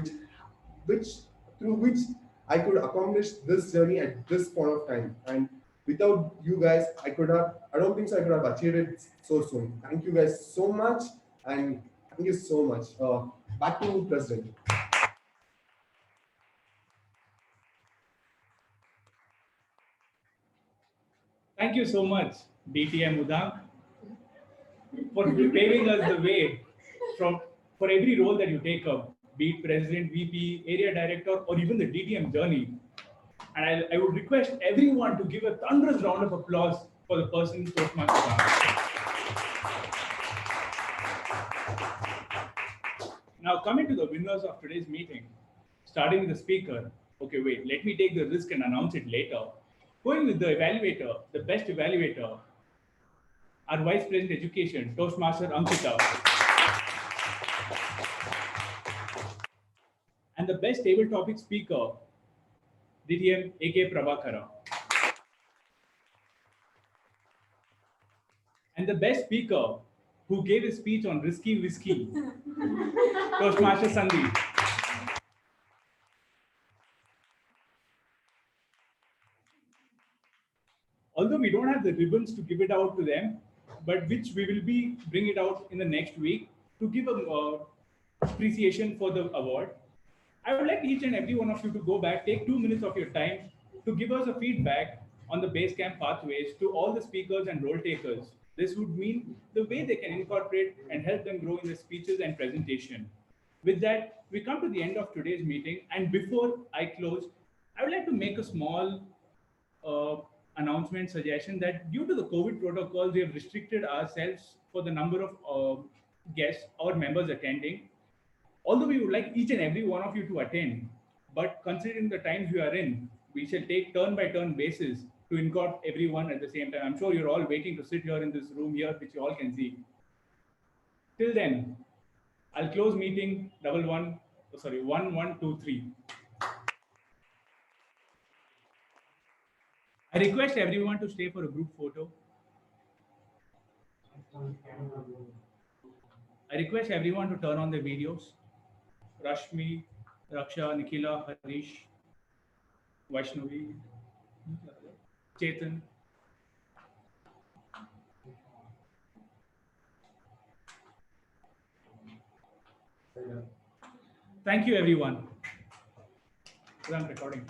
Speaker 19: through which I could accomplish this journey at this point of time. And without you guys, I don't think so I could have achieved it so soon. Thank you guys so much. And thank you so much. Back to you, President.
Speaker 2: Thank you so much, DTM Udang, for paving us the way for every role that you take up, be it President, VP, Area Director, or even the DTM journey. And I would request everyone to give a thunderous round of applause for the person Toastmaster Udang. Now, coming to the winners of today's meeting, starting with the speaker. Okay, wait, let me take the risk and announce it later. Going with the evaluator, the best evaluator, our Vice President Education, Toastmaster Ankita. And the best table topic speaker, DTM AK Prabhakara. And the best speaker, who gave his speech on risky whiskey. Toastmaster Sandeep. Although we don't have the ribbons to give it out to them, but which we will be bring it out in the next week to give a appreciation for the award. I would like each and every one of you to go back, take 2 minutes of your time to give us a feedback on the Basecamp pathways to all the speakers and role takers. This would mean the way they can incorporate and help them grow in their speeches and presentation. With that, we come to the end of today's meeting. And before I close, I would like to make a small announcement suggestion that due to the COVID protocols, we have restricted ourselves for the number of guests or members attending. Although we would like each and every one of you to attend, but considering the times we are in, we shall take turn by turn basis to incorporate everyone at the same time. I'm sure you're all waiting to sit here in this room here, which you all can see. Till then, I'll close meeting 1123. I request everyone to stay for a group photo. I request everyone to turn on their videos. Rashmi, Raksha, Nikhila, Harish, Vaishnavi, Chetan. Thank you, everyone. I'm recording.